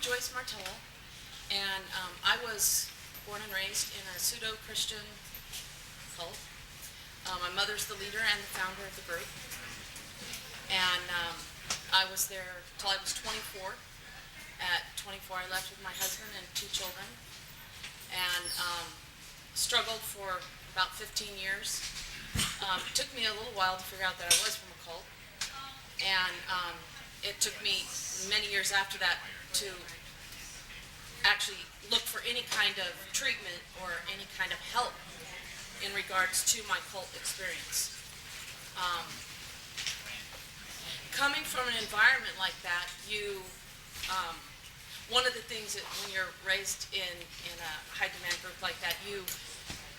Joyce Martella, and I was born and raised in a pseudo-Christian cult. My mother's the leader and the founder of the group, and I was there till I was 24. At 24, I left with my husband and 2 children, and struggled for about 15 years. It took me a little while to figure out that I was from a cult, and it took me many years after that to actually look for any kind of treatment or any kind of help in regards to my cult experience. Coming from an environment like that, one of the things that when you're raised in a high demand group like that, you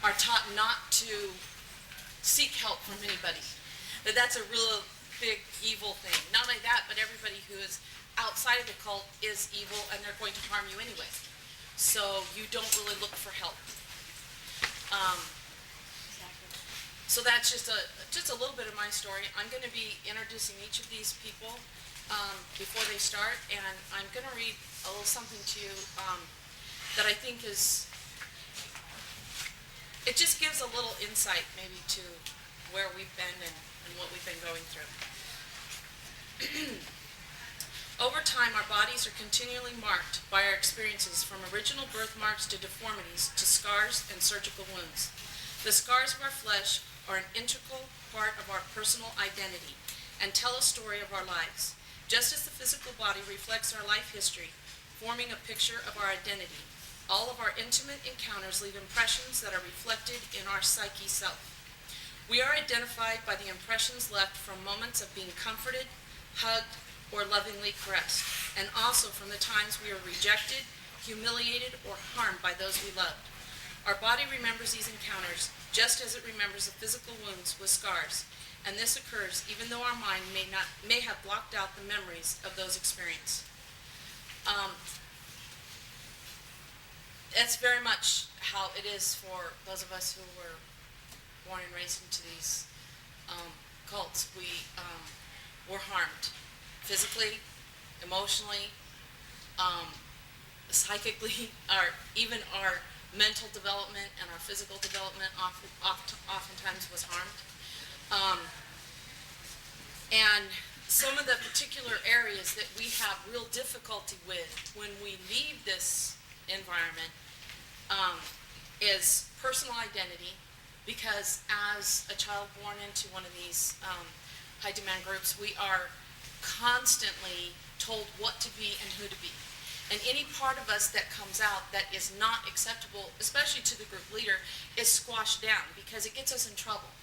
are taught not to seek help from anybody. That's a real big evil thing. Not only that, but everybody who is outside of the cult is evil and they're going to harm you anyway. So you don't really look for help. So that's just a little bit of my story. I'm going to be introducing each of these people before they start, and I'm going to read a little something to you that I think it just gives a little insight maybe to where we've been and what we've been going through. Over time, our bodies are continually marked by our experiences, from original birthmarks to deformities to scars and surgical wounds. The scars of our flesh are an integral part of our personal identity and tell a story of our lives. Just as the physical body reflects our life history, forming a picture of our identity, all of our intimate encounters leave impressions that are reflected in our psyche self. We are identified by the impressions left from moments of being comforted, hugged, or lovingly caressed, and also from the times we are rejected, humiliated, or harmed by those we loved. Our body remembers these encounters just as it remembers the physical wounds with scars, and this occurs even though our mind may have blocked out the memories of those experiences. That's very much how it is for those of us who were born and raised into these cults. We were harmed physically, emotionally, psychically, even our mental development and our physical development oftentimes was harmed. And some of the particular areas that we have real difficulty with when we leave this environment is personal identity, because as a child born into one of these high demand groups, we are constantly told what to be and who to be. And any part of us that comes out that is not acceptable, especially to the group leader, is squashed down because it gets us in trouble.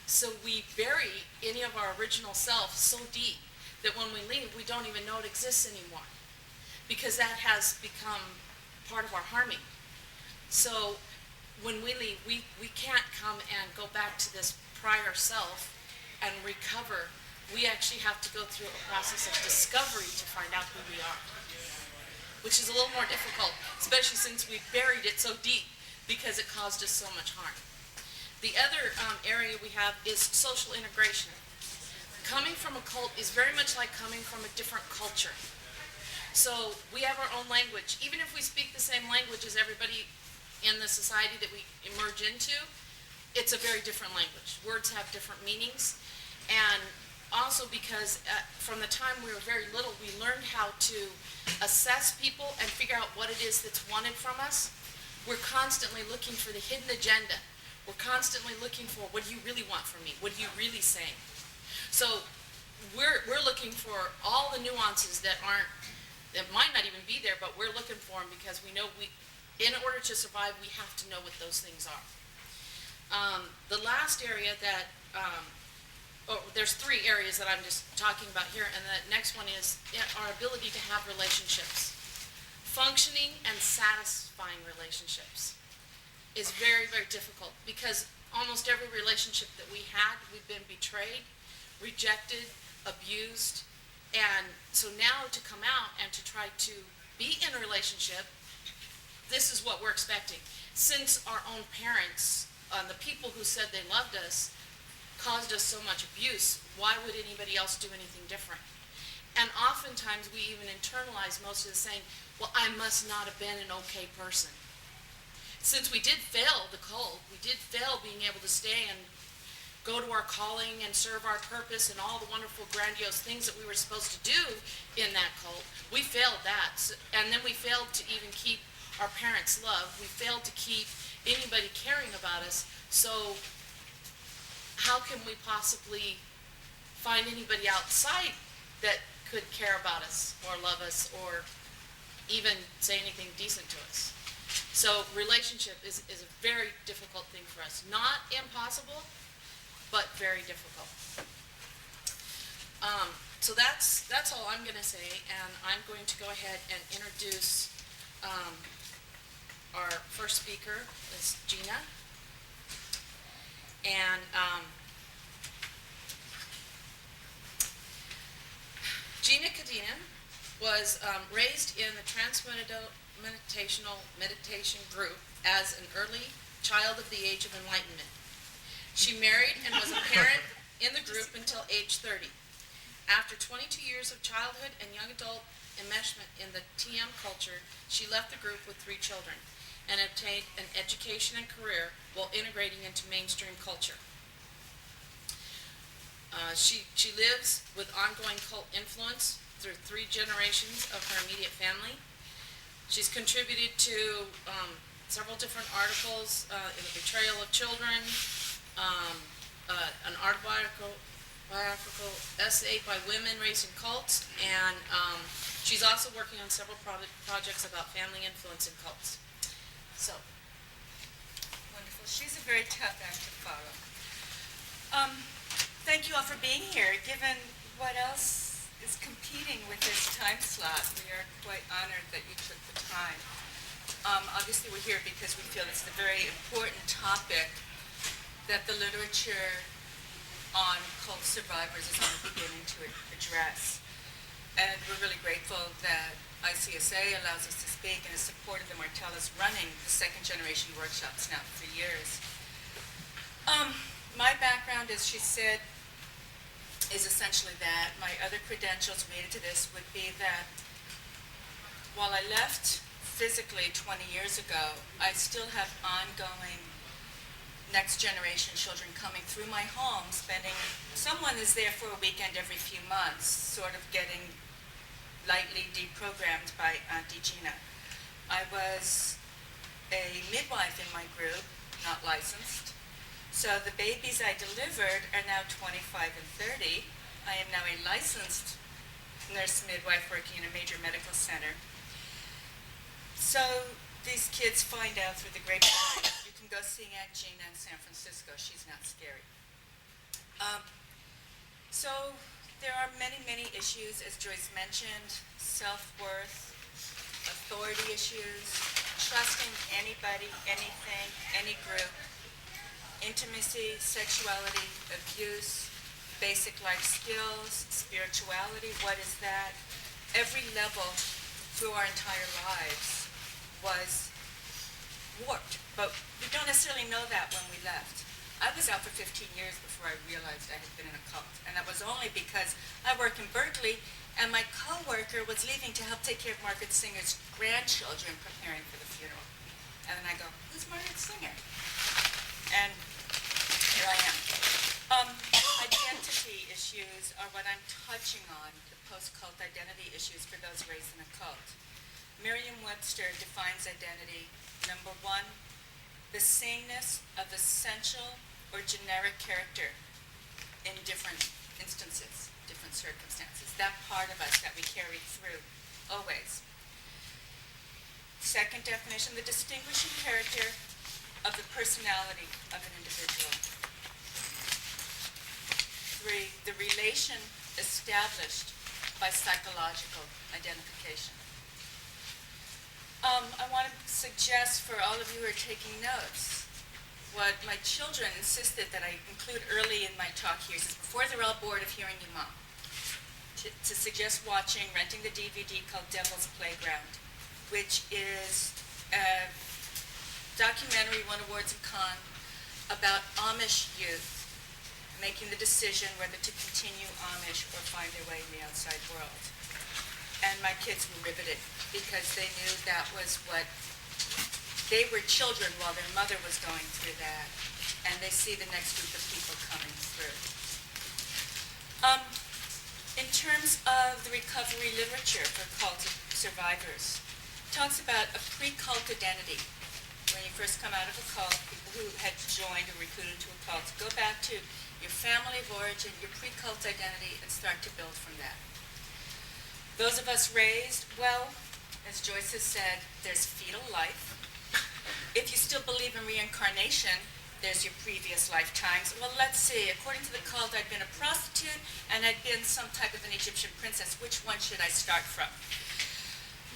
So we bury any of our original self so deep that when we leave, we don't even know it exists anymore, because that has become part of our harming. So when we leave, we can't come and go back to this prior self and recover. We actually have to go through a process of discovery to find out who we are, which is a little more difficult, especially since we buried it so deep because it caused us so much harm. The other area we have is social integration. Coming from a cult is very much like coming from a different culture. So we have our own language. Even if we speak the same language as everybody in the society that we emerge into, it's a very different language. Words have different meanings. And also because from the time we were very little, we learned how to assess people and figure out what it is that's wanted from us. We're constantly looking for the hidden agenda. We're constantly looking for, what do you really want from me? What are you really saying? So we're looking for all the nuances that might not even be there, but we're looking for them because we know in order to survive, we have to know what those things are. The last area that, there's 3 areas that I'm just talking about here, and the next one is our ability to have relationships. Functioning and satisfying relationships is very, very difficult, because almost every relationship that we had, we've been betrayed, rejected, abused, and so now to come out and to try to be in a relationship, this is what we're expecting. Since our own parents, the people who said they loved us, caused us so much abuse, why would anybody else do anything different? And oftentimes we even internalize most of the saying, well, I must not have been an okay person. Since we did fail the cult, we did fail being able to stay and go to our calling and serve our purpose and all the wonderful, grandiose things that we were supposed to do in that cult. We failed that. And then we failed to even keep our parents' love. We failed to keep anybody caring about us. So how can we possibly find anybody outside that could care about us or love us or even say anything decent to us? So relationship is a very difficult thing for us. Not impossible, but very difficult. So that's all I'm going to say, and I'm going to go ahead and introduce our first speaker, is Gina. And Gina Cadena was raised in the meditation group as an early child of the age of enlightenment. She married and was a parent in the group until age 30. After 22 years of childhood and young adult enmeshment in the TM culture, she left the group with 3 children and obtained an education and career while integrating into mainstream culture. She lives with ongoing cult influence through 3 generations of her immediate family. She's contributed to several different articles in the betrayal of children, an autobiographical essay by women raised in cults, and she's also working on several projects about family influence in cults. So, wonderful. She's a very tough act to follow. Thank you all for being here. Given what else is competing with this time slot, we are quite honored that you took the time. Obviously, we're here because we feel it's a very important topic that the literature on cult survivors is only beginning to address. And we're really grateful that ICSA allows us to speak and has supported the Martellas running the second generation workshops now for years. My background, as she said, is essentially that. My other credentials related to this would be that while I left physically 20 years ago, I still have ongoing next generation children coming through my home, someone is there for a weekend every few months, sort of getting lightly deprogrammed by Auntie Gina. I was a midwife in my group, not licensed. So the babies I delivered are now 25 and 30. I am now a licensed nurse midwife working in a major medical center. So these kids find out through the grapevine, you can go see Aunt Gina in San Francisco. She's not scary. So there are many, many issues, as Joyce mentioned: self-worth, authority issues, trusting anybody, anything, any group, intimacy, sexuality, abuse, basic life skills, spirituality. What is that? Every level through our entire lives was warped, but we don't necessarily know that when we left. I was out for 15 years before I realized I had been in a cult, and that was only because I work in Berkeley, and my coworker was leaving to help take care of Margaret Singer's grandchildren preparing for the funeral. And then I go, who's Margaret Singer? And here I am. Identity issues are what I'm touching on, the post-cult identity issues for those raised in a cult. Merriam-Webster defines identity, number 1, the sameness of essential or generic character in different instances, different circumstances. That part of us that we carry through, always. Second definition, the distinguishing character of the personality of an individual. 3, the relation established by psychological identification. I want to suggest for all of you who are taking notes, what my children insisted that I include early in my talk here is before they're all bored of hearing you mom, to suggest renting the DVD called Devil's Playground, which is a documentary won awards in Cannes about Amish youth making the decision whether to continue Amish or find their way in the outside world. And my kids were riveted because they knew that was what, they were children while their mother was going through that. And they see the next group of people coming through. In terms of the recovery literature for Cultic survivors, it talks about a pre-cult identity. When you first come out of a cult, people who had joined or recruited to a cult, go back to your family of origin, your pre-cult identity, and start to build from that. Those of us raised, well, as Joyce has said, there's fetal life. If you still believe in reincarnation, there's your previous lifetimes. Well, let's see. According to the cult, I'd been a prostitute and I'd been some type of an Egyptian princess. Which one should I start from?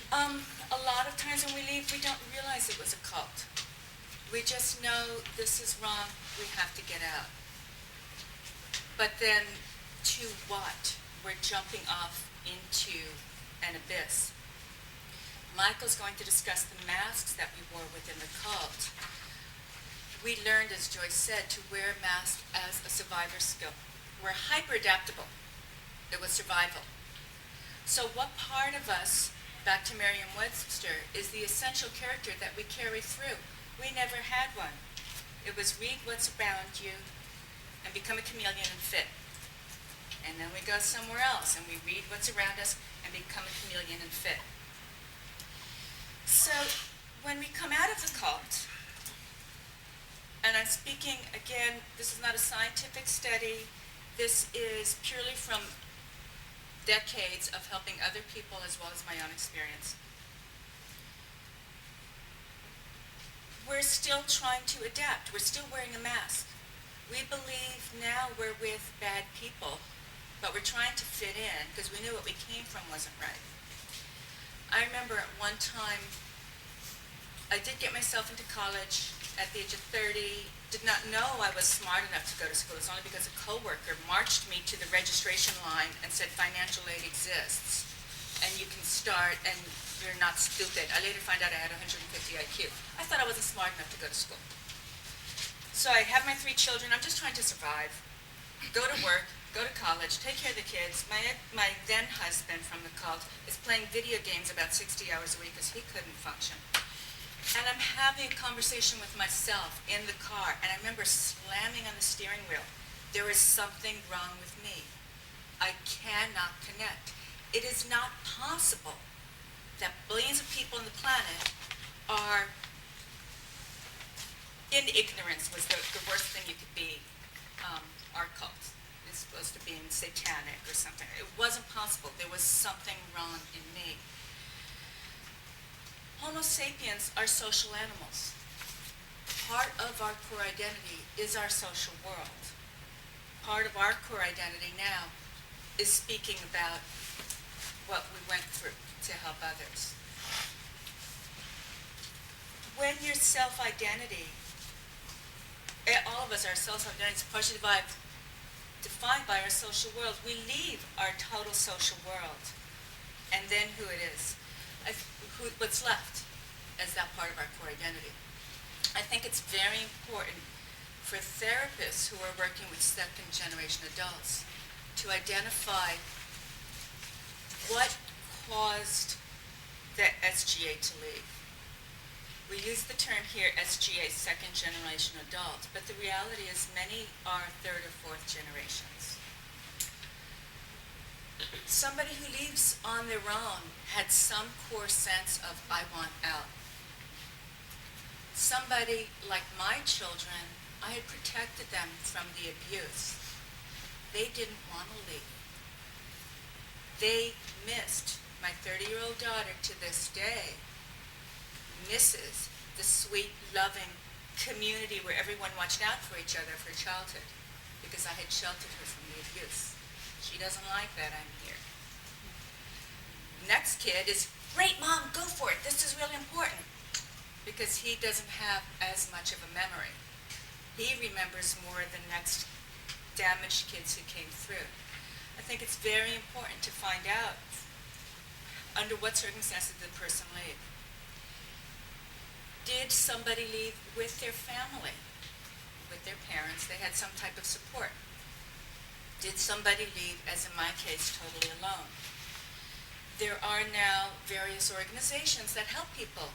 A lot of times when we leave, we don't realize it was a cult. We just know this is wrong, we have to get out. But then, to what? We're jumping off into an abyss. Michael's going to discuss the masks that we wore within the cult. We learned, as Joyce said, to wear a mask as a survivor skill. We're hyper-adaptable. It was survival. So what part of us, back to Merriam-Webster, is the essential character that we carry through? We never had one. It was read what's around you and become a chameleon and fit. And then we go somewhere else and we read what's around us and become a chameleon and fit. So when we come out of the cult, and I'm speaking, again, this is not a scientific study. This is purely from decades of helping other people as well as my own experience. We're still trying to adapt. We're still wearing a mask. We believe now we're with bad people, but we're trying to fit in because we knew what we came from wasn't right. I remember at one time, I did get myself into college at the age of 30, did not know I was smart enough to go to school. It's only because a coworker marched me to the registration line and said financial aid exists and you can start and you're not stupid. I later found out I had 150 IQ. I thought I wasn't smart enough to go to school. So I have my 3 children. I'm just trying to survive, go to work, go to college, take care of the kids. My then husband from the cult is playing video games about 60 hours a week because he couldn't function. And I'm having a conversation with myself in the car, and I remember slamming on the steering wheel. There is something wrong with me. I cannot connect. It is not possible that billions of people on the planet are in ignorance was the worst thing you could be. Our cult is supposed to be satanic or something. It wasn't possible. There was something wrong in me. Homo sapiens are social animals. Part of our core identity is our social world. Part of our core identity now is speaking about what we went through to help others. When your self-identity, all of us, our self-identity is partially defined by our social world. We leave our total social world, and then who it is. What's left as that part of our core identity. I think it's very important for therapists who are working with second-generation adults to identify what caused the SGA to leave. We use the term here SGA, second-generation adult, but the reality is many are third or fourth generations. Somebody who leaves on their own had some core sense of, I want out. Somebody like my children, I had protected them from the abuse. They didn't want to leave. They missed, my 30-year-old daughter to this day, misses the sweet, loving community where everyone watched out for each other for her childhood because I had sheltered her from the abuse. She doesn't like that I'm here. Next kid is, great mom, go for it. This is really important. Because he doesn't have as much of a memory. He remembers more of the next damaged kids who came through. I think it's very important to find out under what circumstances did the person leave. Did somebody leave with their family, with their parents? They had some type of support. Did somebody leave, as in my case, totally alone? there are now various organizations that help people.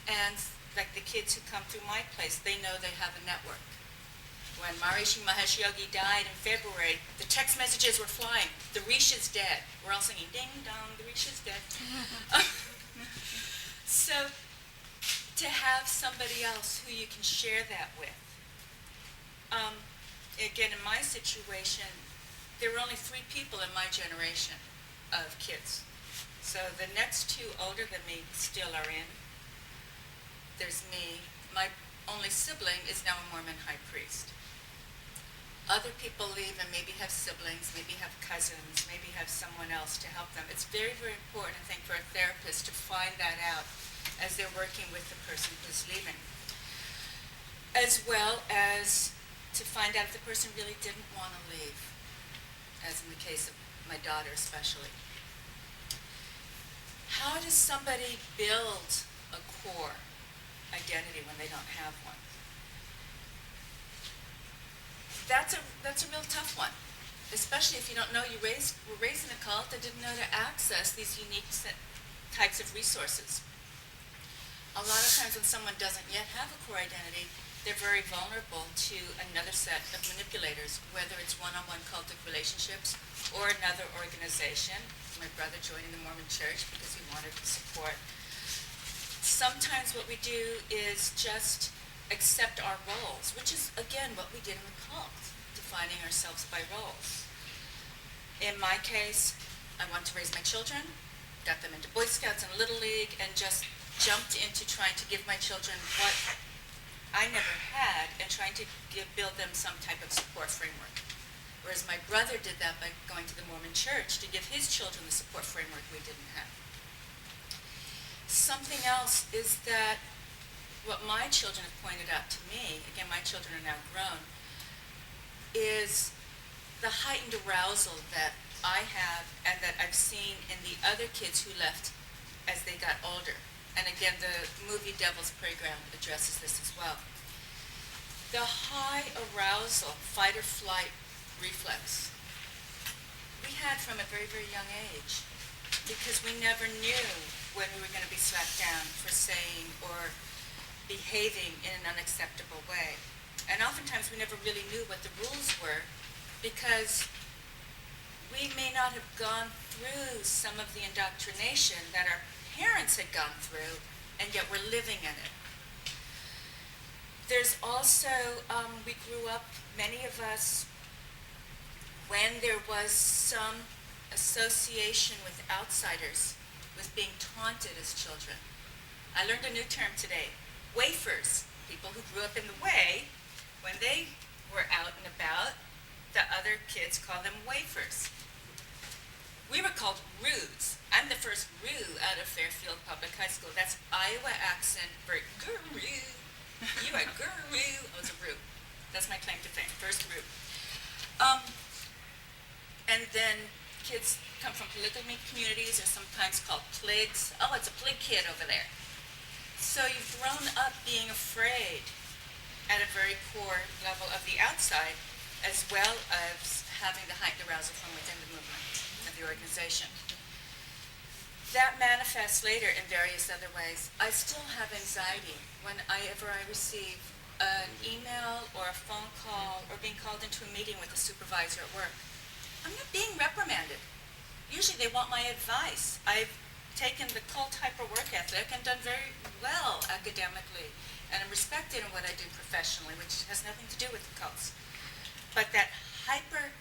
And like the kids who come through my place, they know they have a network. When Maharishi Mahesh Yogi died in February, the text messages were flying. The Rish is dead. We're all singing, ding dong, the Rish is dead. So to have somebody else who you can share that with. Again, in my situation, there were only 3 people in my generation of kids. So the next 2 older than me still are in. There's me. My only sibling is now a Mormon high priest. Other people leave and maybe have siblings, maybe have cousins, maybe have someone else to help them. It's very, very important, I think, for a therapist to find that out as they're working with the person who's leaving. As well as to find out if the person really didn't want to leave, as in the case of my daughter especially. How does somebody build a core identity when they don't have one? That's a real tough one, especially if you don't know were raised in a cult and didn't know to access these unique types of resources. A lot of times when someone doesn't yet have a core identity, they're very vulnerable to another set of manipulators, whether it's one-on-one cultic relationships or another organization. My brother joining the Mormon Church because he wanted support. Sometimes what we do is just accept our roles, which is, again, what we did in the cult, defining ourselves by roles. In my case, I wanted to raise my children, got them into Boy Scouts and Little League, and just jumped into trying to give my children what I never had and trying to build them some type of support framework. Whereas my brother did that by going to the Mormon Church to give his children the support framework we didn't have. Something else is that what my children have pointed out to me, again, my children are now grown, is the heightened arousal that I have and that I've seen in the other kids who left as they got older. And again, the movie Devil's Playground addresses this as well. The high arousal, fight or flight reflex, we had from a very, very young age because we never knew when we were going to be slapped down for saying or behaving in an unacceptable way. And oftentimes we never really knew what the rules were because we may not have gone through some of the indoctrination that our parents had gone through, and yet we're living in it. There's also, we grew up, many of us, when there was some association with outsiders, with being taunted as children. I learned a new term today. Wafers, people who grew up in the way, when they were out and about, the other kids call them wafers. We were called roos. I'm the first roo out of Fairfield Public High School. That's Iowa accent for guru. You are guru. I was a roo. That's my claim to fame, first roo. And then kids come from polygamy communities are sometimes called pligs. Oh, it's a plig kid over there. So you've grown up being afraid at a very core level of the outside, as well as having the heightened arousal from within the movement of the organization. That manifests later in various other ways. I still have anxiety whenever I receive an email or a phone call or being called into a meeting with a supervisor at work. I'm not being reprimanded. Usually they want my advice. I've taken the cult hyper work ethic and done very well academically, and I'm respected in what I do professionally, which has nothing to do with the cults. But that hyper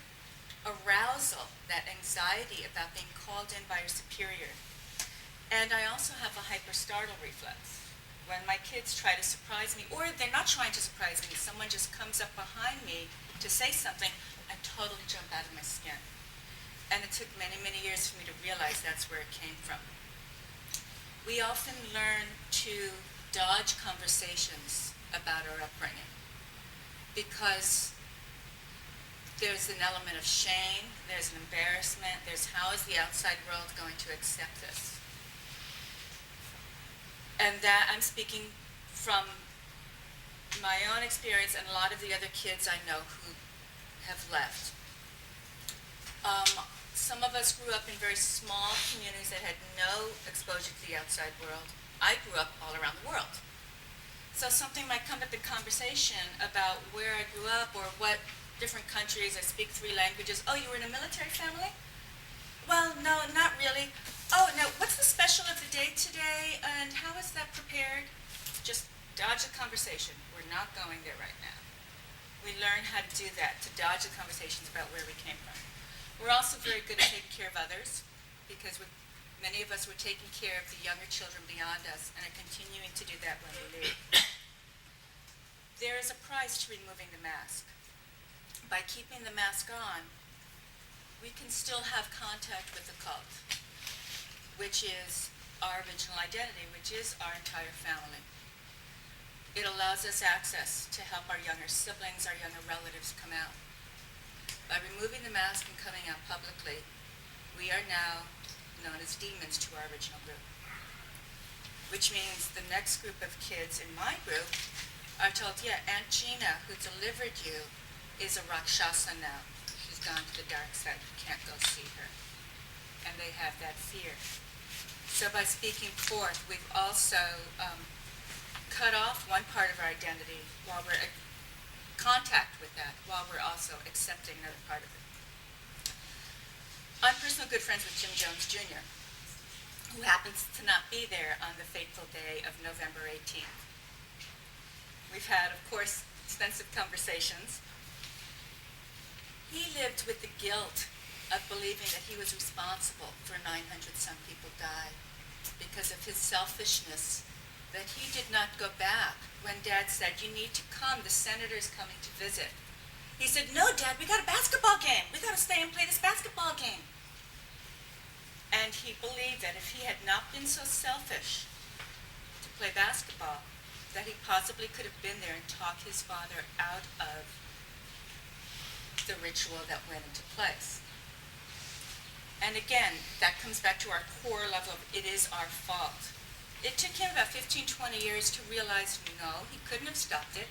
arousal, that anxiety about being called in by your superior. And I also have a hyper startle reflex. When my kids try to surprise me, or they're not trying to surprise me, someone just comes up behind me to say something, I totally jump out of my skin. And it took many, many years for me to realize that's where it came from. We often learn to dodge conversations about our upbringing because there's an element of shame, there's an embarrassment, there's how is the outside world going to accept this? And that I'm speaking from my own experience and a lot of the other kids I know who have left. Some of us grew up in very small communities that had no exposure to the outside world. I grew up all around the world. So something might come up in conversation about where I grew up or what different countries, I speak 3 languages. Oh, you were in a military family? Well, no, not really. Oh, now, what's the special of the day today, and how is that prepared? Just dodge the conversation. We're not going there right now. We learn how to do that, to dodge the conversations about where we came from. We're also very good at taking care of others, because many of us were taking care of the younger children beyond us and are continuing to do that when we leave. There is a price to removing the mask. By keeping the mask on, we can still have contact with the cult, which is our original identity, which is our entire family. It allows us access to help our younger siblings, our younger relatives come out. By removing the mask and coming out publicly, we are now known as demons to our original group, which means the next group of kids in my group are told, yeah, Aunt Gina, who delivered you, is a Rakshasa now. She's gone to the dark side. You can't go see her. And they have that fear. So by speaking forth, we've also cut off one part of our identity while we're in contact with that, while we're also accepting another part of it. I'm personal good friends with Jim Jones Jr., who happens to not be there on the fateful day of November 18th. We've had, of course, extensive conversations. He lived with the guilt of believing that he was responsible for 900-some people die because of his selfishness, that he did not go back when Dad said, you need to come, the senator's coming to visit. He said, no, Dad, we got a basketball game. We got to stay and play this basketball game. And he believed that if he had not been so selfish to play basketball, that he possibly could have been there and talked his father out of the ritual that went into place. And again, that comes back to our core level of it is our fault. It took him about 15, 20 years to realize, no, he couldn't have stopped it.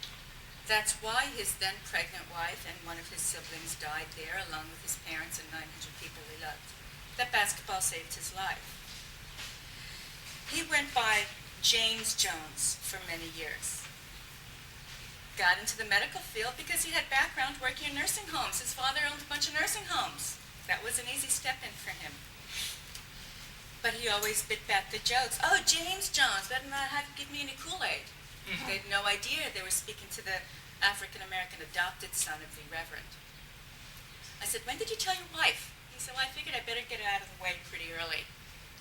That's why his then pregnant wife and one of his siblings died there, along with his parents and 900 people he loved. That basketball saved his life. He went by James Jones for many years. Got into the medical field because he had background working in nursing homes. His father owned a bunch of nursing homes. That was an easy step in for him. But he always bit back the jokes. Oh, James Jones, better not have to give me any Kool-Aid. Mm-hmm. They had no idea they were speaking to the African-American adopted son of the Reverend. I said, when did you tell your wife? He said, well, I figured I better get it out of the way pretty early.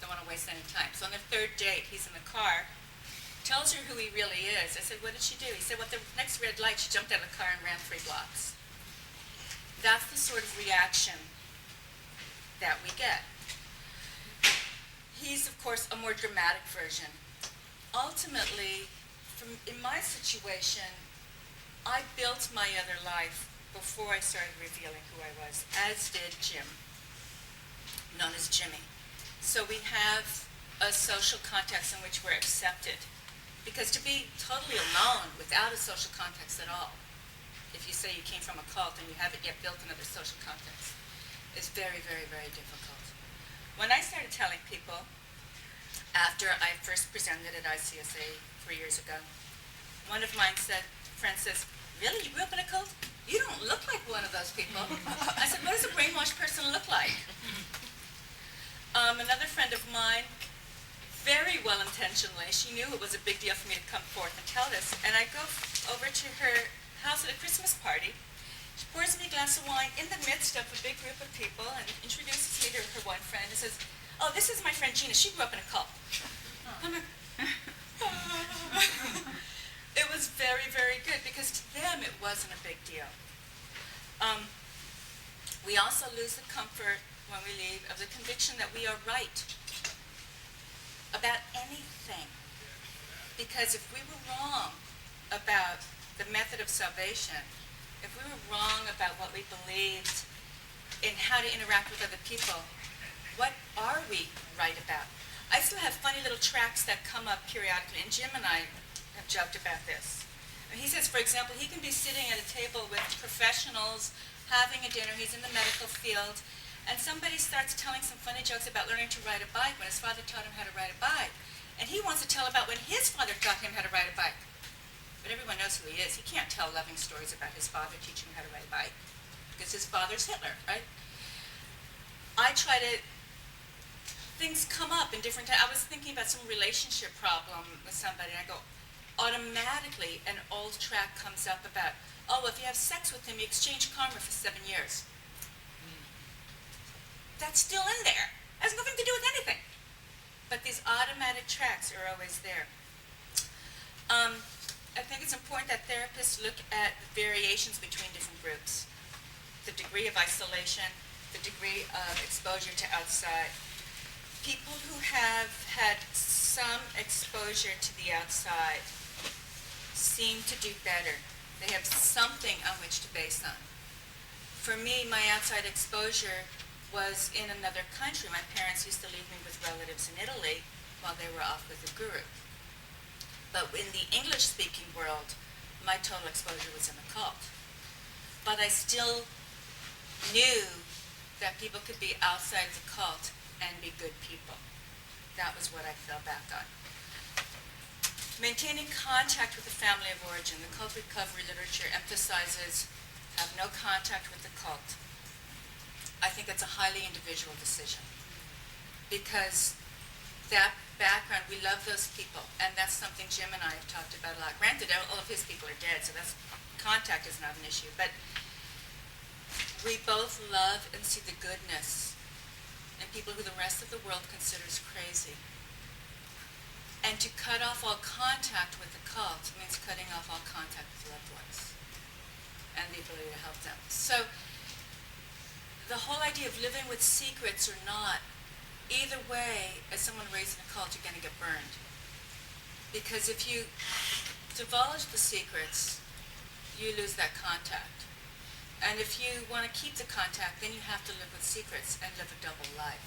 Don't want to waste any time. So on the 3rd date, he's in the car, tells her who he really is. I said, what did she do? He said, well, at the next red light, she jumped out of the car and ran 3 blocks. That's the sort of reaction that we get. He's, of course, a more dramatic version. Ultimately, in my situation, I built my other life before I started revealing who I was, as did Jim, known as Jimmy. So we have a social context in which we're accepted. Because to be totally alone without a social context at all, if you say you came from a cult and you haven't yet built another social context, is very, very, very difficult. When I started telling people, after I first presented at ICSA 3 years ago, one of mine friends says, really, you grew up in a cult? You don't look like one of those people. I said, what does a brainwashed person look like? Another friend of mine, very well-intentionally, she knew it was a big deal for me to come forth and tell this, and I go over to her house at a Christmas party. She pours me a glass of wine in the midst of a big group of people and introduces me to her one friend and says, oh, this is my friend Gina. She grew up in a cult. I'm like, It was very, very good because to them it wasn't a big deal. We also lose the comfort when we leave of the conviction that we are right about anything. Because if we were wrong about the method of salvation, if we were wrong about what we believed in how to interact with other people, what are we right about? I still have funny little tracks that come up periodically, and Jim and I have joked about this. And he says, for example, he can be sitting at a table with professionals, having a dinner, he's in the medical field, And somebody starts telling some funny jokes about learning to ride a bike when his father taught him how to ride a bike. And he wants to tell about when his father taught him how to ride a bike. But everyone knows who he is. He can't tell loving stories about his father teaching him how to ride a bike because his father's Hitler, right? I try to, things come up in different times. I was thinking about some relationship problem with somebody, and I go, automatically an old track comes up about, oh, if you have sex with him, you exchange karma for 7 years. That's still in there. Has nothing to do with anything. But these automatic tracks are always there. I think it's important that therapists look at the variations between different groups. The degree of isolation, the degree of exposure to outside. People who have had some exposure to the outside seem to do better. They have something on which to base on. For me, my outside exposure was in another country. My parents used to leave me with relatives in Italy while they were off with a guru. But in the English-speaking world, my total exposure was in a cult. But I still knew that people could be outside the cult and be good people. That was what I fell back on. Maintaining contact with the family of origin. The cult recovery literature emphasizes have no contact with the cult. I think that's a highly individual decision because that background, we love those people, and that's something Jim and I have talked about a lot. Granted, all of his people are dead, so that's, contact is not an issue, but we both love and see the goodness in people who the rest of the world considers crazy. And to cut off all contact with the cult means cutting off all contact with loved ones and the ability to help them. So the whole idea of living with secrets or not, either way, as someone raised in a cult, you're going to get burned. Because if you divulge the secrets, you lose that contact. And if you want to keep the contact, then you have to live with secrets and live a double life.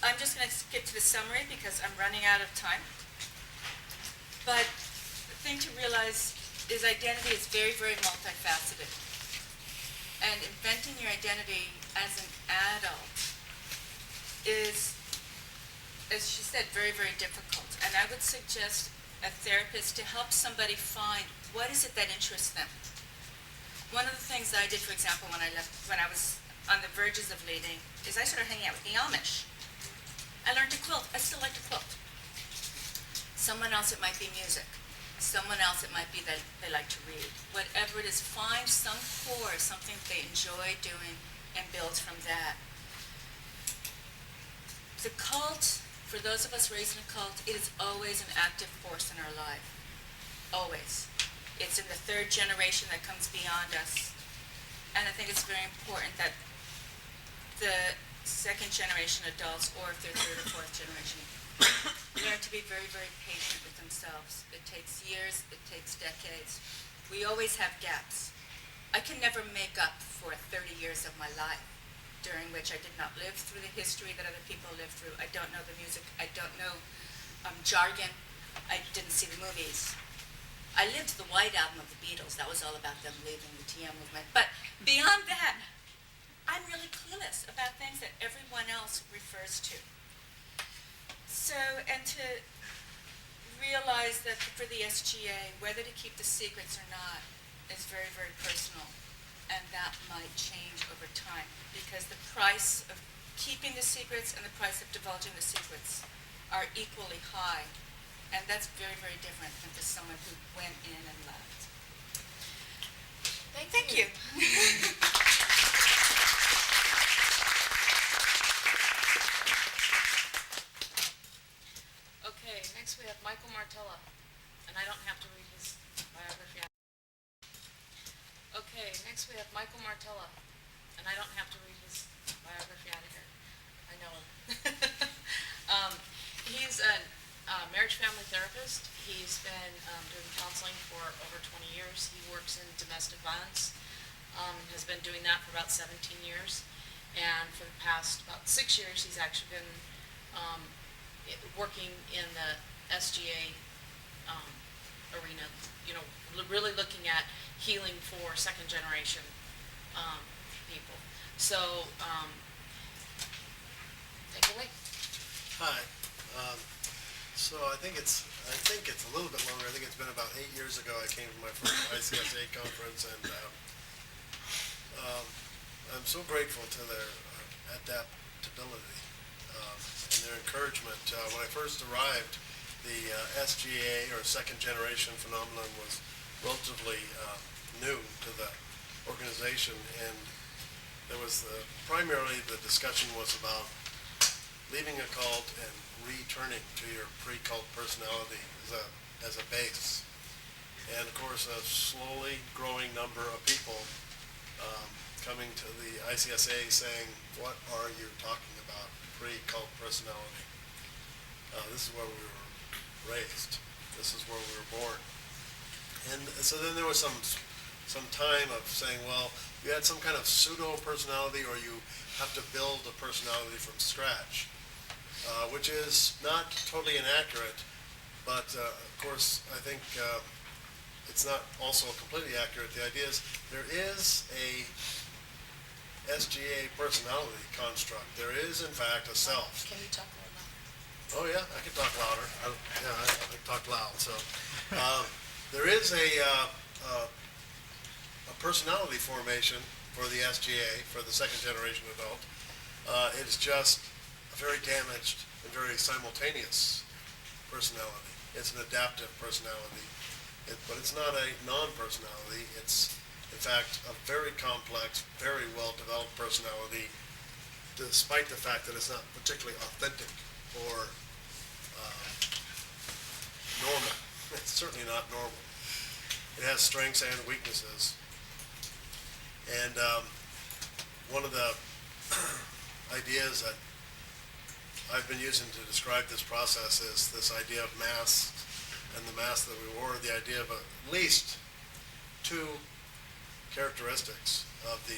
I'm just going to skip to the summary because I'm running out of time. But the thing to realize is identity is very, very multifaceted. And inventing your identity as an adult is, as she said, very, very difficult. And I would suggest a therapist to help somebody find what is it that interests them. One of the things that I did, for example, when I was on the verges of leaving, is I started hanging out with the Amish. I learned to quilt. I still like to quilt. Someone else, it might be music. Someone else, it might be that they like to read. Whatever it is, find some core, something they enjoy doing, and build from that. The cult, for those of us raised in a cult, it is always an active force in our life. Always. It's in the third generation that comes beyond us. And I think it's very important that the second generation adults, or if they're third or fourth generation, learn to be very, very patient with themselves. It takes years, it takes decades. We always have gaps. I can never make up for 30 years of my life during which I did not live through the history that other people lived through. I don't know the music. I don't know jargon. I didn't see the movies. I lived the White Album of the Beatles. That was all about them leaving the TM movement. But beyond that, I'm really clueless about things that everyone else refers to. So, and to realize that for the SGA, whether to keep the secrets or not is very, very personal. And that might change over time because the price of keeping the secrets and the price of divulging the secrets are equally high. And that's very, very different than just someone who went in and left. Thank you. Okay, next we have Michael Martella, and I don't have to read his biography. Okay, next we have Michael Martella, and I don't have to read his biography out of here. I know him. He's a marriage family therapist. He's been doing counseling for over 20 years. He works in domestic violence, has been doing that for about 17 years. And for the past about 6 years, he's actually been working in the SGA arena, you know, really looking at healing for second generation people. So, take it away. Hi. Um, so I think it's a little bit longer. I think it's been about 8 years ago I came to my first ICSA conference, and um, I'm so grateful to their adaptability and their encouragement. When I first arrived, the SGA, or second generation phenomenon, was relatively new to the organization, and there was primarily the discussion was about leaving a cult and returning to your pre-cult personality as a base. And of course, a slowly growing number of people coming to the ICSA saying, what are you talking about, pre-cult personality? This is where we were raised. This is where we were born. And so then there was some time of saying, well, you had some kind of pseudo-personality, or you have to build a personality from scratch. Which is not totally inaccurate, but of course I think it's not also completely accurate. The idea is there is a SGA personality construct. There is in fact a self. Can you talk a little louder? Oh yeah, I can talk louder. I talk loud. So there is a personality formation for the SGA, for the second generation adult. It's just very damaged and very simultaneous personality. It's an adaptive personality, but it's not a non-personality. It's, in fact, a very complex, very well-developed personality, despite the fact that it's not particularly authentic or normal. It's certainly not normal. It has strengths and weaknesses. And one of the ideas that I've been using to describe this process is this idea of masks, and the mask that we wore, the idea of at least two characteristics of the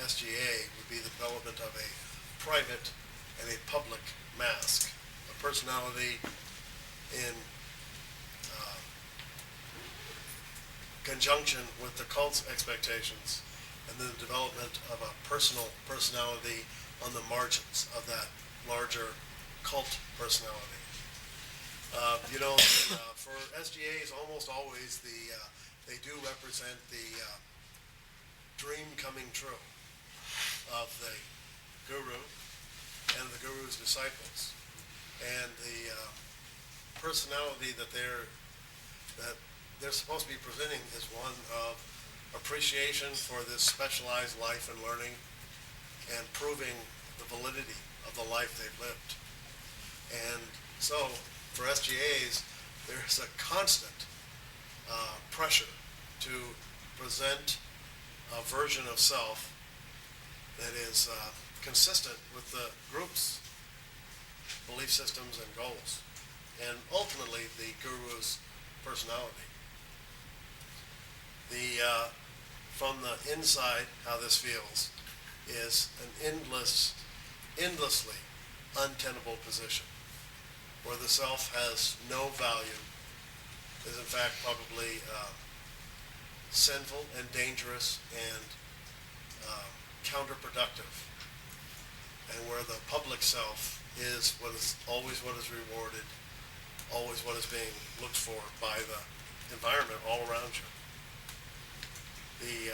SGA would be the development of a private and a public mask, a personality in conjunction with the cult's expectations, and then the development of a personal personality on the margins of that larger cult personality. For SGAs, almost always they do represent the dream coming true of the guru and the guru's disciples, and the personality that they're supposed to be presenting is one of appreciation for this specialized life and learning, and proving the validity of the life they've lived. And so, for SGAs, there's a constant pressure to present a version of self that is consistent with the group's belief systems and goals, and ultimately the guru's personality. From the inside, how this feels is an endlessly untenable position, where the self has no value, is in fact probably sinful and dangerous and counterproductive, and where the public self is always what is rewarded, always what is being looked for by the environment all around you. The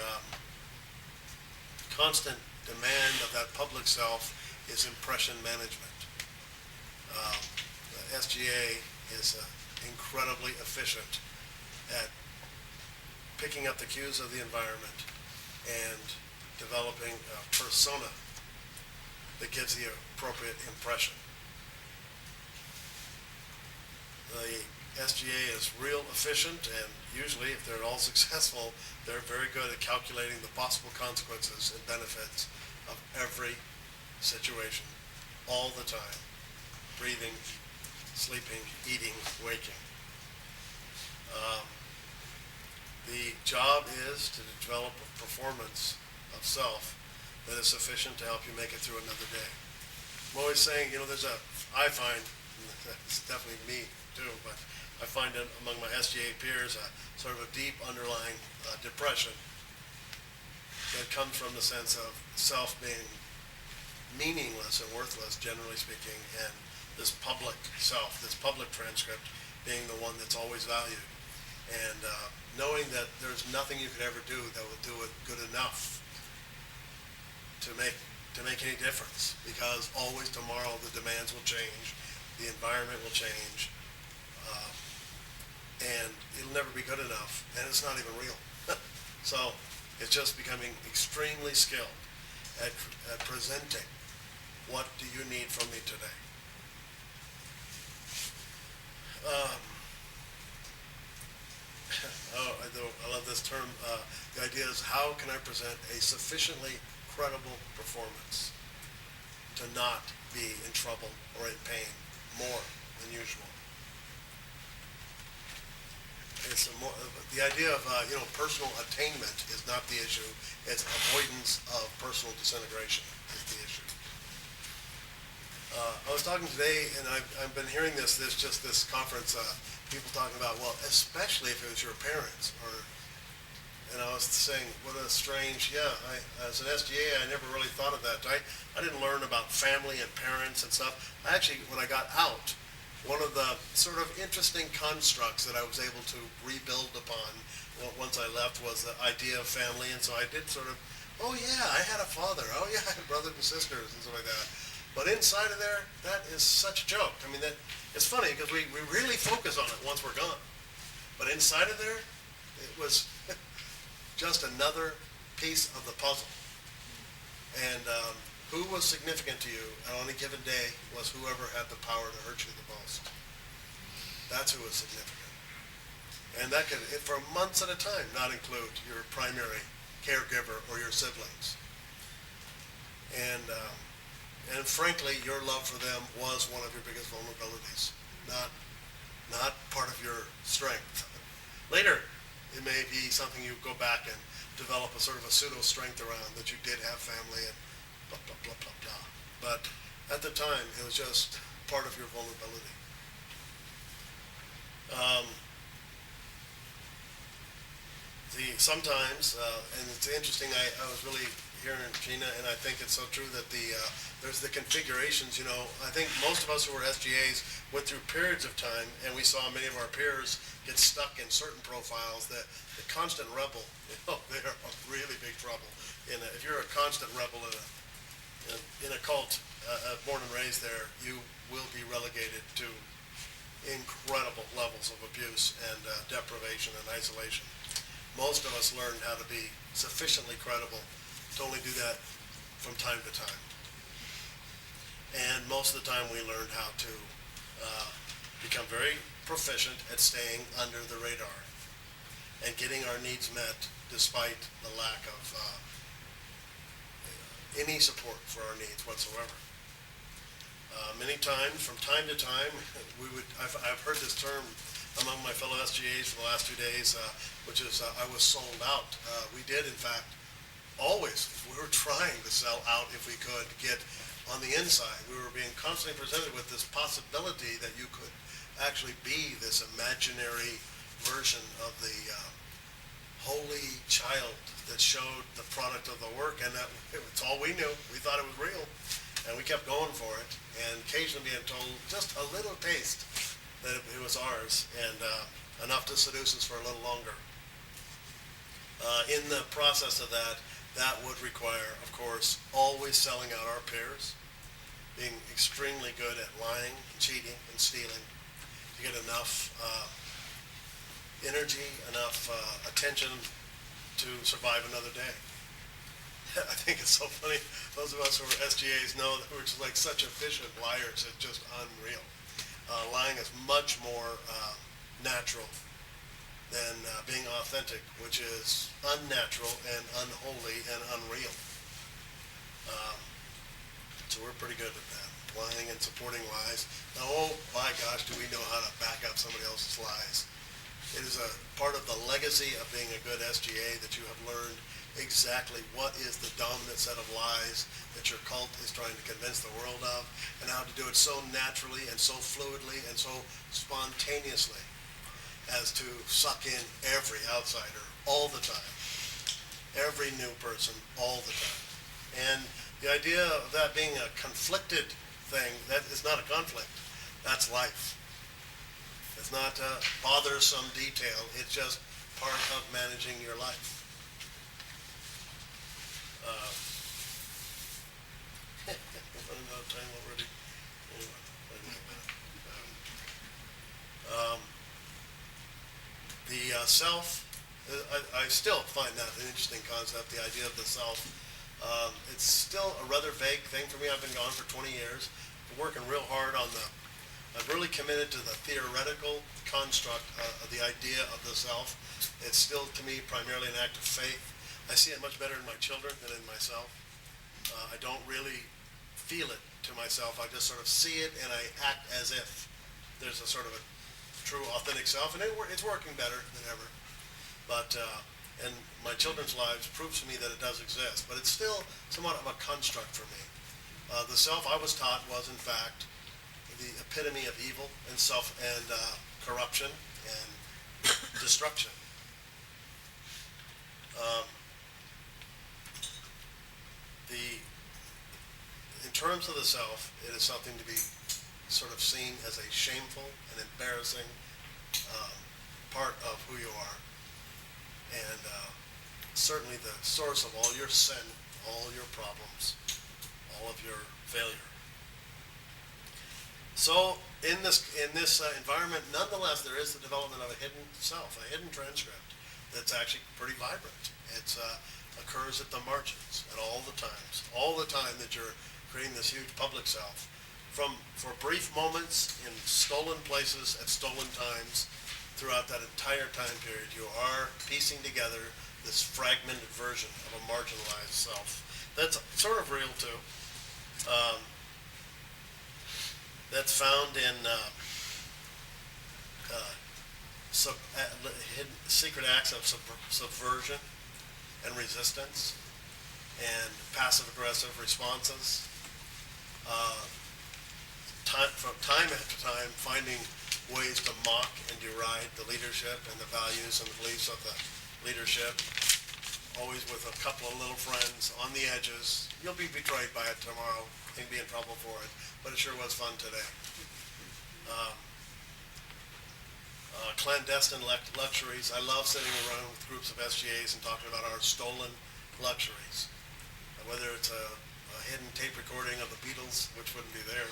constant demand of that public self is impression management. The SGA is incredibly efficient at picking up the cues of the environment and developing a persona that gives the appropriate impression. The SGA is real efficient, and usually, if they're at all successful, they're very good at calculating the possible consequences and benefits of every situation, all the time. Breathing, sleeping, eating, waking. The job is to develop a performance of self that is sufficient to help you make it through another day. I'm always saying, I find, it's definitely me too, but I find that among my SGA peers a sort of a deep underlying depression that comes from the sense of self being meaningless and worthless, generally speaking, and this public self, this public transcript, being the one that's always valued. And knowing that there's nothing you could ever do that will do it good enough to make any difference, because always tomorrow the demands will change, the environment will change, and it'll never be good enough, and it's not even real. So it's just becoming extremely skilled at presenting what do you need from me today. I love this term. The idea is, how can I present a sufficiently credible performance to not be in trouble or in pain more than usual? It's the idea of personal attainment is not the issue. It's avoidance of personal disintegration is the issue. I was talking today, and I've been hearing this conference, people talking about, well, especially if it was your parents, and I was saying, what a strange, as an SGA, I never really thought of that. I didn't learn about family and parents and stuff. When I got out, one of the sort of interesting constructs that I was able to rebuild upon once I left was the idea of family, and so I did sort of, oh yeah, I had a father, oh yeah, I had brothers and sisters and stuff like that. But inside of there, that is such a joke. I mean, it's funny because we really focus on it once we're gone. But inside of there, it was just another piece of the puzzle. And who was significant to you on any given day was whoever had the power to hurt you the most. That's who was significant. And that could, for months at a time, not include your primary caregiver or your siblings. And frankly, your love for them was one of your biggest vulnerabilities, not part of your strength. Later, it may be something you go back and develop a sort of a pseudo-strength around, that you did have family and blah, blah, blah, blah, blah. But at the time, it was just part of your vulnerability. Sometimes, and it's interesting, I was really hearing Gina, and I think it's so true that there's the configurations, I think most of us who were SGAs went through periods of time, and we saw many of our peers get stuck in certain profiles. The constant rebel, they're in really big trouble. If you're a constant rebel in a cult, born and raised there, you will be relegated to incredible levels of abuse and deprivation and isolation. Most of us learned how to be sufficiently credible to only do that from time to time. And most of the time we learned how to become very proficient at staying under the radar and getting our needs met despite the lack of any support for our needs whatsoever. Many times, from time to time, I've heard this term among my fellow SGAs for the last 2 days, which is I was sold out. We did, in fact, always, we were trying to sell out if we could get on the inside. We were being constantly presented with this possibility that you could actually be this imaginary version of the holy child that showed the product of the work, and that it's all we knew. We thought it was real, and we kept going for it, and occasionally being told just a little taste that it was ours, and enough to seduce us for a little longer. In the process of that would require, of course, always selling out our peers, being extremely good at lying and cheating and stealing to get enough energy, enough attention to survive another day. I think it's so funny. Those of us who are SGAs know that we're just like such efficient liars. It's just unreal. Lying is much more natural than being authentic, which is unnatural and unholy and unreal. So we're pretty good at that, lying and supporting lies. Now, oh my gosh, do we know how to back up somebody else's lies. It is a part of the legacy of being a good SGA that you have learned exactly what is the dominant set of lies that your cult is trying to convince the world of, and how to do it so naturally and so fluidly and so spontaneously as to suck in every outsider all the time. every new person all the time. And the idea of that being a conflicted thing, that is not a conflict. That's life. It's not a bothersome detail. It's just part of managing your life. Running out of time already. The self, I still find that an interesting concept, the idea of the self. It's still a rather vague thing for me. I've been gone for 20 years. I'm working real hard on I've really committed to the theoretical construct of the idea of the self. It's still, to me, primarily an act of faith. I see it much better in my children than in myself. I don't really feel it to myself. I just sort of see it and I act as if there's a sort of a true, authentic self, and it's working better than ever. But, and my children's lives proves to me that it does exist, but it's still somewhat of a construct for me. The self I was taught was, in fact, the epitome of evil and corruption and destruction. In terms of the self, it is something to be sort of seen as a shameful and embarrassing part of who you are, and certainly the source of all your sin, all your problems, all of your failure. So in this environment, nonetheless, there is the development of a hidden self, a hidden transcript that's actually pretty vibrant. It occurs at the margins at all the time that you're creating this huge public self. For brief moments in stolen places at stolen times, throughout that entire time period, you are piecing together this fragmented version of a marginalized self. That's sort of real too. That's found in hidden secret acts of subversion and resistance and passive-aggressive responses. From time after time, finding ways to mock and deride the leadership and the values and the beliefs of the leadership, always with a couple of little friends on the edges. You'll be betrayed by it tomorrow and be in trouble for it, but it sure was fun today. Clandestine luxuries. I love sitting around with groups of SGAs and talking about our stolen luxuries. Whether it's a hidden tape recording of the Beatles, which wouldn't be there,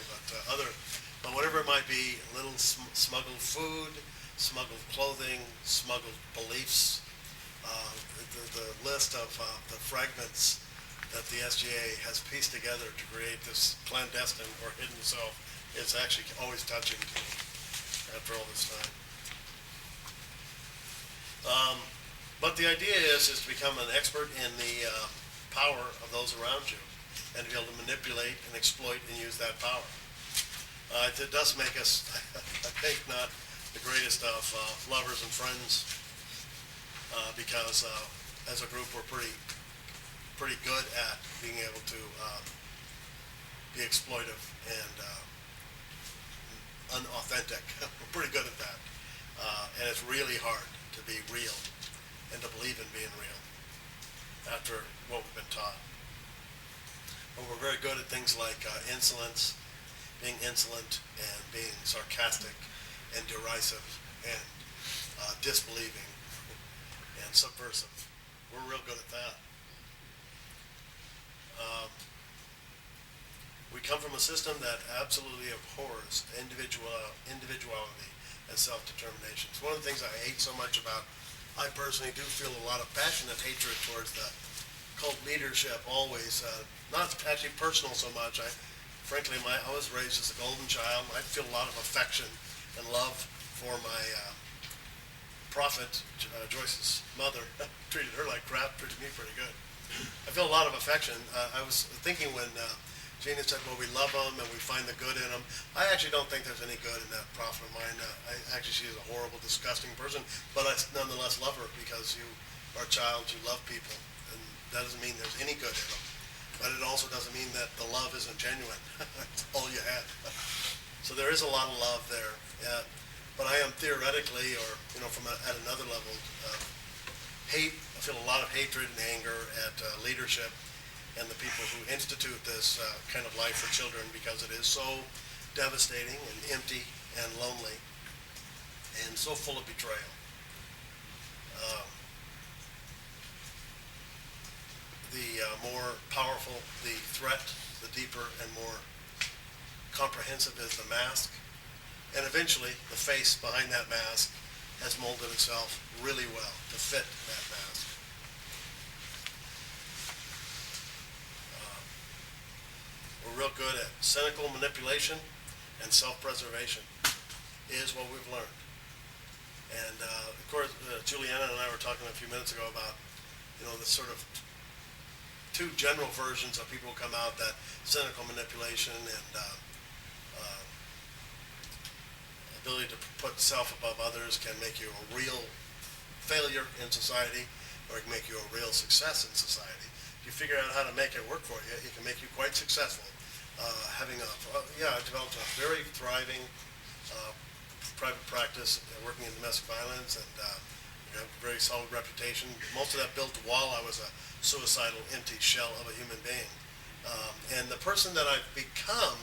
but whatever it might be, little smuggled food, smuggled clothing, smuggled beliefs. The list of the fragments that the SGA has pieced together to create this clandestine or hidden self is actually always touching to me after all this time. But the idea is to become an expert in the power of those around you and to be able to manipulate and exploit and use that power. It does make us, I think, not the greatest of lovers and friends because as a group we're pretty good at being able to be exploitive and unauthentic. We're pretty good at that. And it's really hard to be real and to believe in being real after what we've been taught. But we're very good at things like insolence, being insolent and being sarcastic and derisive and disbelieving and subversive. We're real good at that. We come from a system that absolutely abhors individuality and self-determination. It's one of the things I hate so much about. I personally do feel a lot of passionate hatred towards the cult leadership always. Not actually personal so much. Frankly, I was raised as a golden child. I feel a lot of affection and love for my prophet, Joyce's mother. Treated her like crap, treated me pretty good. I feel a lot of affection. I was thinking when Gina said, well, we love them and we find the good in them. I actually don't think there's any good in that prophet of mine. She is a horrible, disgusting person, but I nonetheless love her because you are a child, you love people, and that doesn't mean there's any good in them. But it also doesn't mean that the love isn't genuine. That's all you had. So there is a lot of love there. But I am theoretically, or at another level, I feel a lot of hatred and anger at leadership and the people who institute this kind of life for children, because it is so devastating and empty and lonely and so full of betrayal. The more powerful the threat, the deeper and more comprehensive is the mask. And eventually, the face behind that mask has molded itself really well to fit that mask. We're real good at cynical manipulation, and self-preservation is what we've learned. And of course, Juliana and I were talking a few minutes ago about, the sort of two general versions of people who come out, that cynical manipulation and ability to put self above others can make you a real failure in society, or it can make you a real success in society. If you figure out how to make it work for you, it can make you quite successful. I developed a very thriving private practice working in domestic violence, and have a very solid reputation. Most of that built while I was a suicidal, empty shell of a human being. And the person that I've become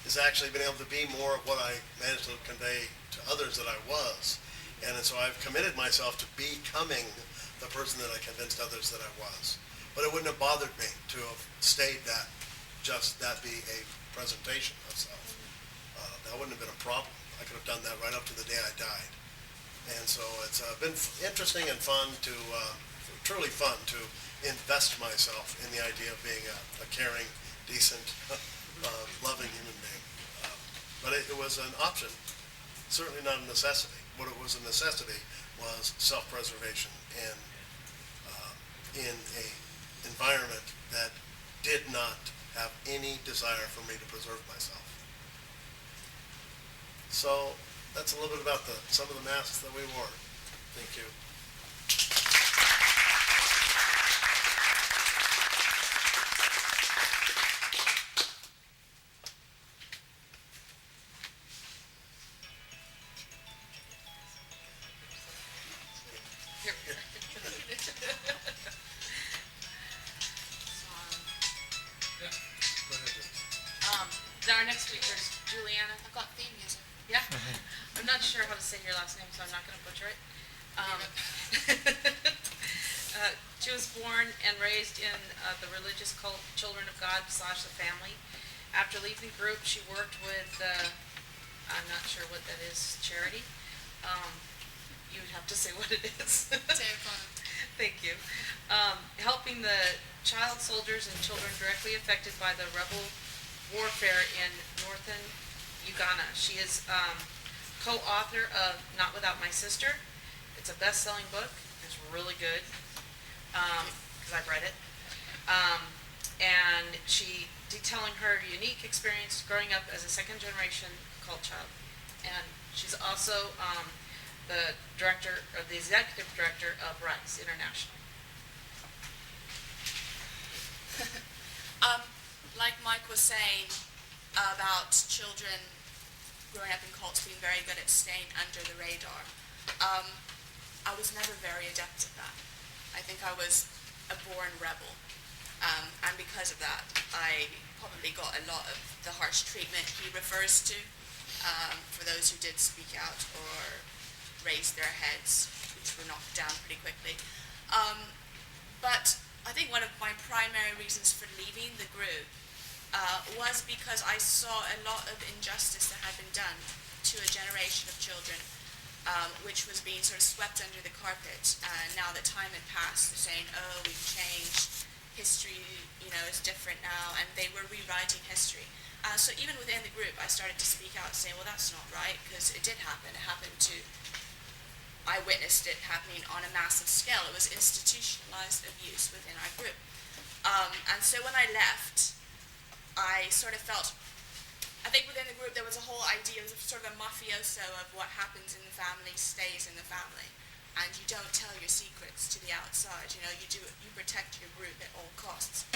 has actually been able to be more of what I managed to convey to others that I was. And so I've committed myself to becoming the person that I convinced others that I was. But it wouldn't have bothered me to have stayed that be a presentation of self. That wouldn't have been a problem. I could have done that right up to the day I died. And so it's been interesting and fun truly fun to invest myself in the idea of being a caring, decent, loving human being. But it was an option, certainly not a necessity. What it was a necessity was self-preservation and in an environment that did not have any desire for me to preserve myself. So that's a little bit about some of the masks that we wore. Thank you. Our next speaker is Juliana. I've got theme music. Yeah? I'm not sure how to say your last name, so I'm not going to butcher it. She was born and raised in the religious cult Children of God / the Family. After leaving the group, she worked with, I'm not sure what that is, charity. You would have to say what it is. Thank you. Helping the child soldiers and children directly affected by the rebel warfare in northern Uganda. She is co-author of Not Without My Sister. It's a best-selling book. It's really good because I've read it. And she detailing her unique experience growing up as a second-generation cult child. And she's also the executive director of Rights International. Like Mike was saying about children growing up in cults being very good at staying under the radar, I was never very adept at that. I think I was a born rebel. And because of that, I probably got a lot of the harsh treatment he refers to for those who did speak out or raise their heads, which were knocked down pretty quickly. But I think one of my primary reasons for leaving the group was because I saw a lot of injustice that had been done to a generation of children, which was being sort of swept under the carpet. Now that time had passed, they're saying, oh, we've changed, history, is different now, and they were rewriting history. So even within the group, I started to speak out, saying, well, that's not right, because it did happen. It happened I witnessed it happening on a massive scale. It was institutionalized abuse within our group. And so when I left, I sort of felt, I think within the group there was a whole idea of sort of a mafioso of what happens in the family stays in the family. And you don't tell your secrets to the outside, you protect your group at all costs.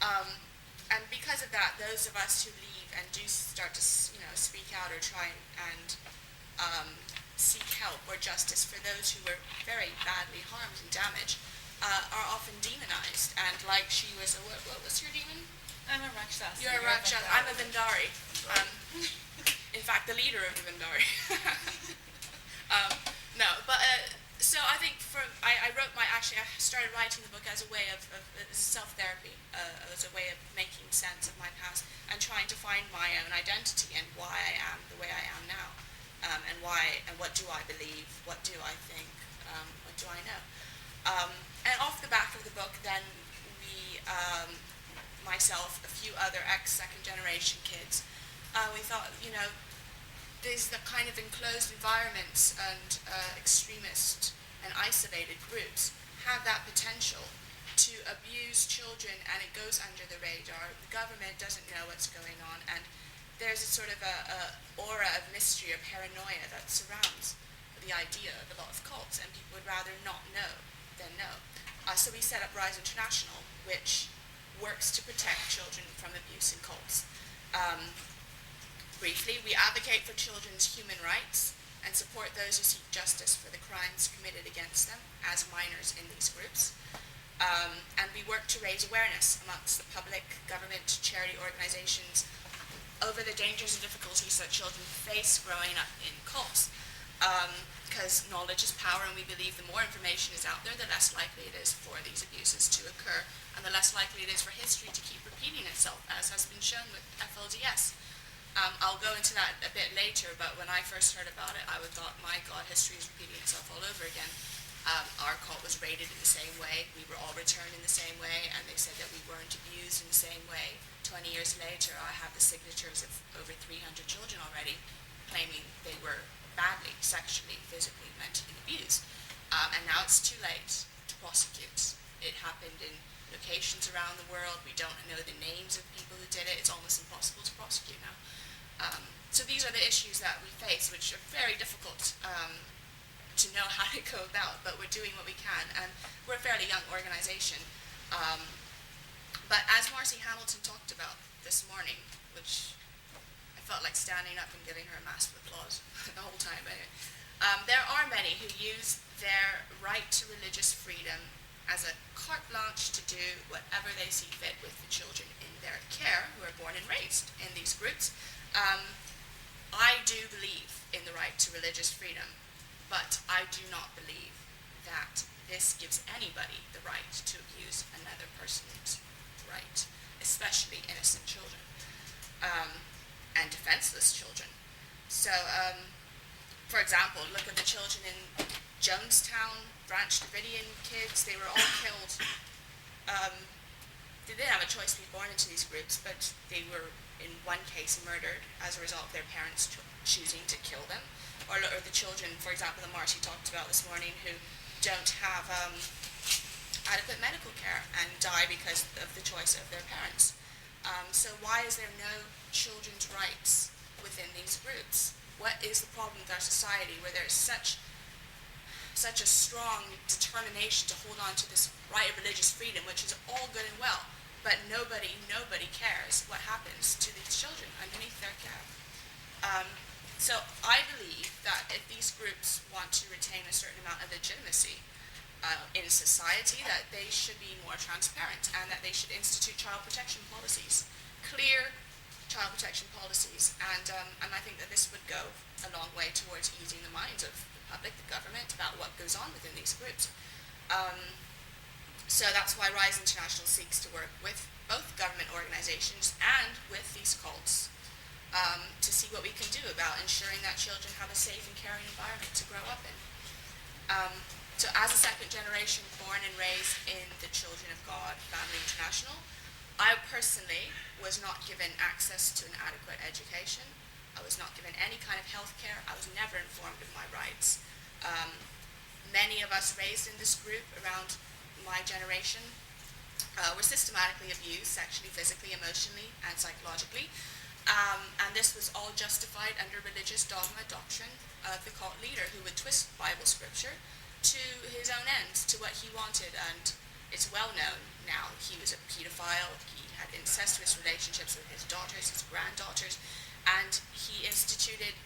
And because of that, those of us who leave and do start to, speak out or try and seek help or justice for those who were very badly harmed and damaged are often demonized. And like she was, what was your demon? I'm a Rakshasa. You're a Rakshasa. I'm a Vendari. In fact, the leader of the Vendari. No, but so I think I started writing the book as a way of self-therapy, as a way of making sense of my past and trying to find my own identity and why I am the way I am now, and what do I believe, what do I think, what do I know. And off the back of the book, then we, myself, a few other ex-second generation kids, we thought, these the kind of enclosed environments and extremist and isolated groups have that potential to abuse children, and it goes under the radar. The government doesn't know what's going on, and there's a sort of a aura of mystery or paranoia that surrounds the idea of a lot of cults, and people would rather not know than know. So we set up Rise International, which works to protect children from abuse in cults. Briefly, we advocate for children's human rights and support those who seek justice for the crimes committed against them as minors in these groups. And we work to raise awareness amongst the public, government, charity organizations over the dangers and difficulties that children face growing up in cults. Because knowledge is power, and we believe the more information is out there, the less likely it is for these abuses to occur, and the less likely it is for history to keep repeating itself, as has been shown with FLDS. I'll go into that a bit later, but when I first heard about it, I would thought, my God, history is repeating itself all over again. Our cult was raided in the same way, we were all returned in the same way, and they said that we weren't abused in the same way. 20 years later, I have the signatures of over 300 children already claiming they were badly, sexually, physically, mentally abused. And now it's too late to prosecute. It happened in locations around the world. We don't know the names of people who did it. It's almost impossible to prosecute now. So these are the issues that we face, which are very difficult to know how to go about, but we're doing what we can, and we're a fairly young organization. But as Marcy Hamilton talked about this morning, which I felt like standing up and giving her a massive applause the whole time, anyway, there are many who use their right to religious freedom as a carte blanche to do whatever they see fit with the children in their care who are born and raised in these groups. I do believe in the right to religious freedom, but I do not believe that this gives anybody the right to abuse another person's right, especially innocent children, and defenseless children. So, for example, look at the children in Jonestown, Branch Davidian kids. They were all killed. They didn't have a choice to be born into these groups, but they were, in one case, murdered as a result of their parents choosing to kill them. Or the children, for example, that Marcy talked about this morning, who don't have adequate medical care and die because of the choice of their parents. So why is there no children's rights within these groups? What is the problem with our society where there's such a strong determination to hold on to this right of religious freedom, which is all good and well, but nobody cares what happens to these children underneath their care. So I believe that if these groups want to retain a certain amount of legitimacy in society, that they should be more transparent, and that they should institute child protection policies, clear child protection policies, and I think that this would go a long way towards easing the minds of the public, the government, about what goes on within these groups. So that's why Rise International seeks to work with both government organizations and with these cults to see what we can do about ensuring that children have a safe and caring environment to grow up in. So as a second generation born and raised in the Children of God Family International, I personally was not given access to an adequate education. I was not given any kind of health care. I was never informed of my rights. Many of us raised in this group around my generation were systematically abused sexually, physically, emotionally, and psychologically. And this was all justified under religious dogma doctrine of the cult leader, who would twist Bible scripture to his own ends, to what he wanted. And it's well known now, he was a pedophile, he had incestuous relationships with his daughters, his granddaughters, and he instituted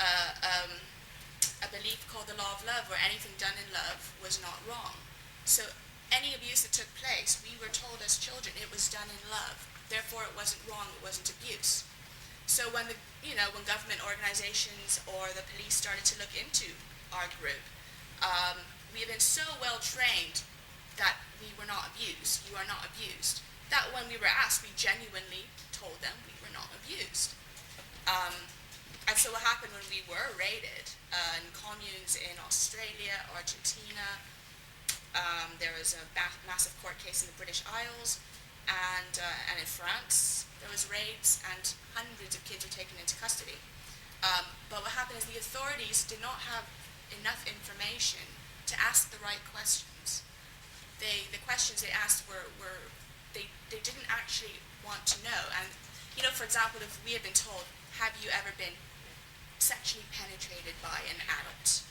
a belief called the law of love, where anything done in love was not wrong. So any abuse that took place, we were told as children it was done in love. Therefore, it wasn't wrong, it wasn't abuse. So when when government organizations or the police started to look into our group, we had been so well trained that we were not abused. You are not abused. That when we were asked, we genuinely told them we were not abused. And so what happened when we were raided in communes in Australia, Argentina, there was a massive court case in the British Isles, and in France there was raids, and hundreds of kids were taken into custody. But what happened is the authorities did not have enough information to ask the right questions. The questions they asked were they didn't actually want to know. And for example, if we had been told, have you ever been sexually penetrated by an adult?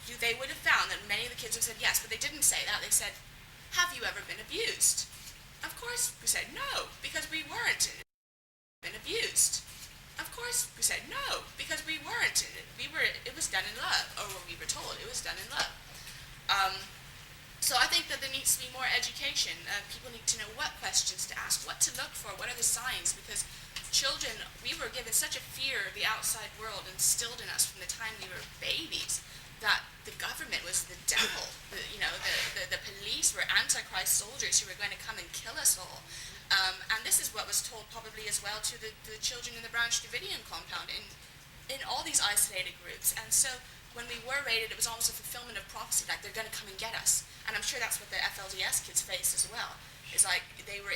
They would have found that many of the kids would have said yes, but they didn't say that. They said, have you ever been abused? Of course we said no, because we weren't been abused. Of course we said no, because we weren't. It was done in love, or what we were told, it was done in love. So I think that there needs to be more education. People need to know what questions to ask, what to look for, what are the signs, because children, we were given such a fear of the outside world instilled in us from the time we were babies, that the government was the devil. The police were Antichrist soldiers who were going to come and kill us all. And this is what was told probably as well to the children in the Branch Davidian compound in all these isolated groups. And so when we were raided, it was almost a fulfillment of prophecy, like they're going to come and get us. And I'm sure that's what the FLDS kids faced as well. It's like they were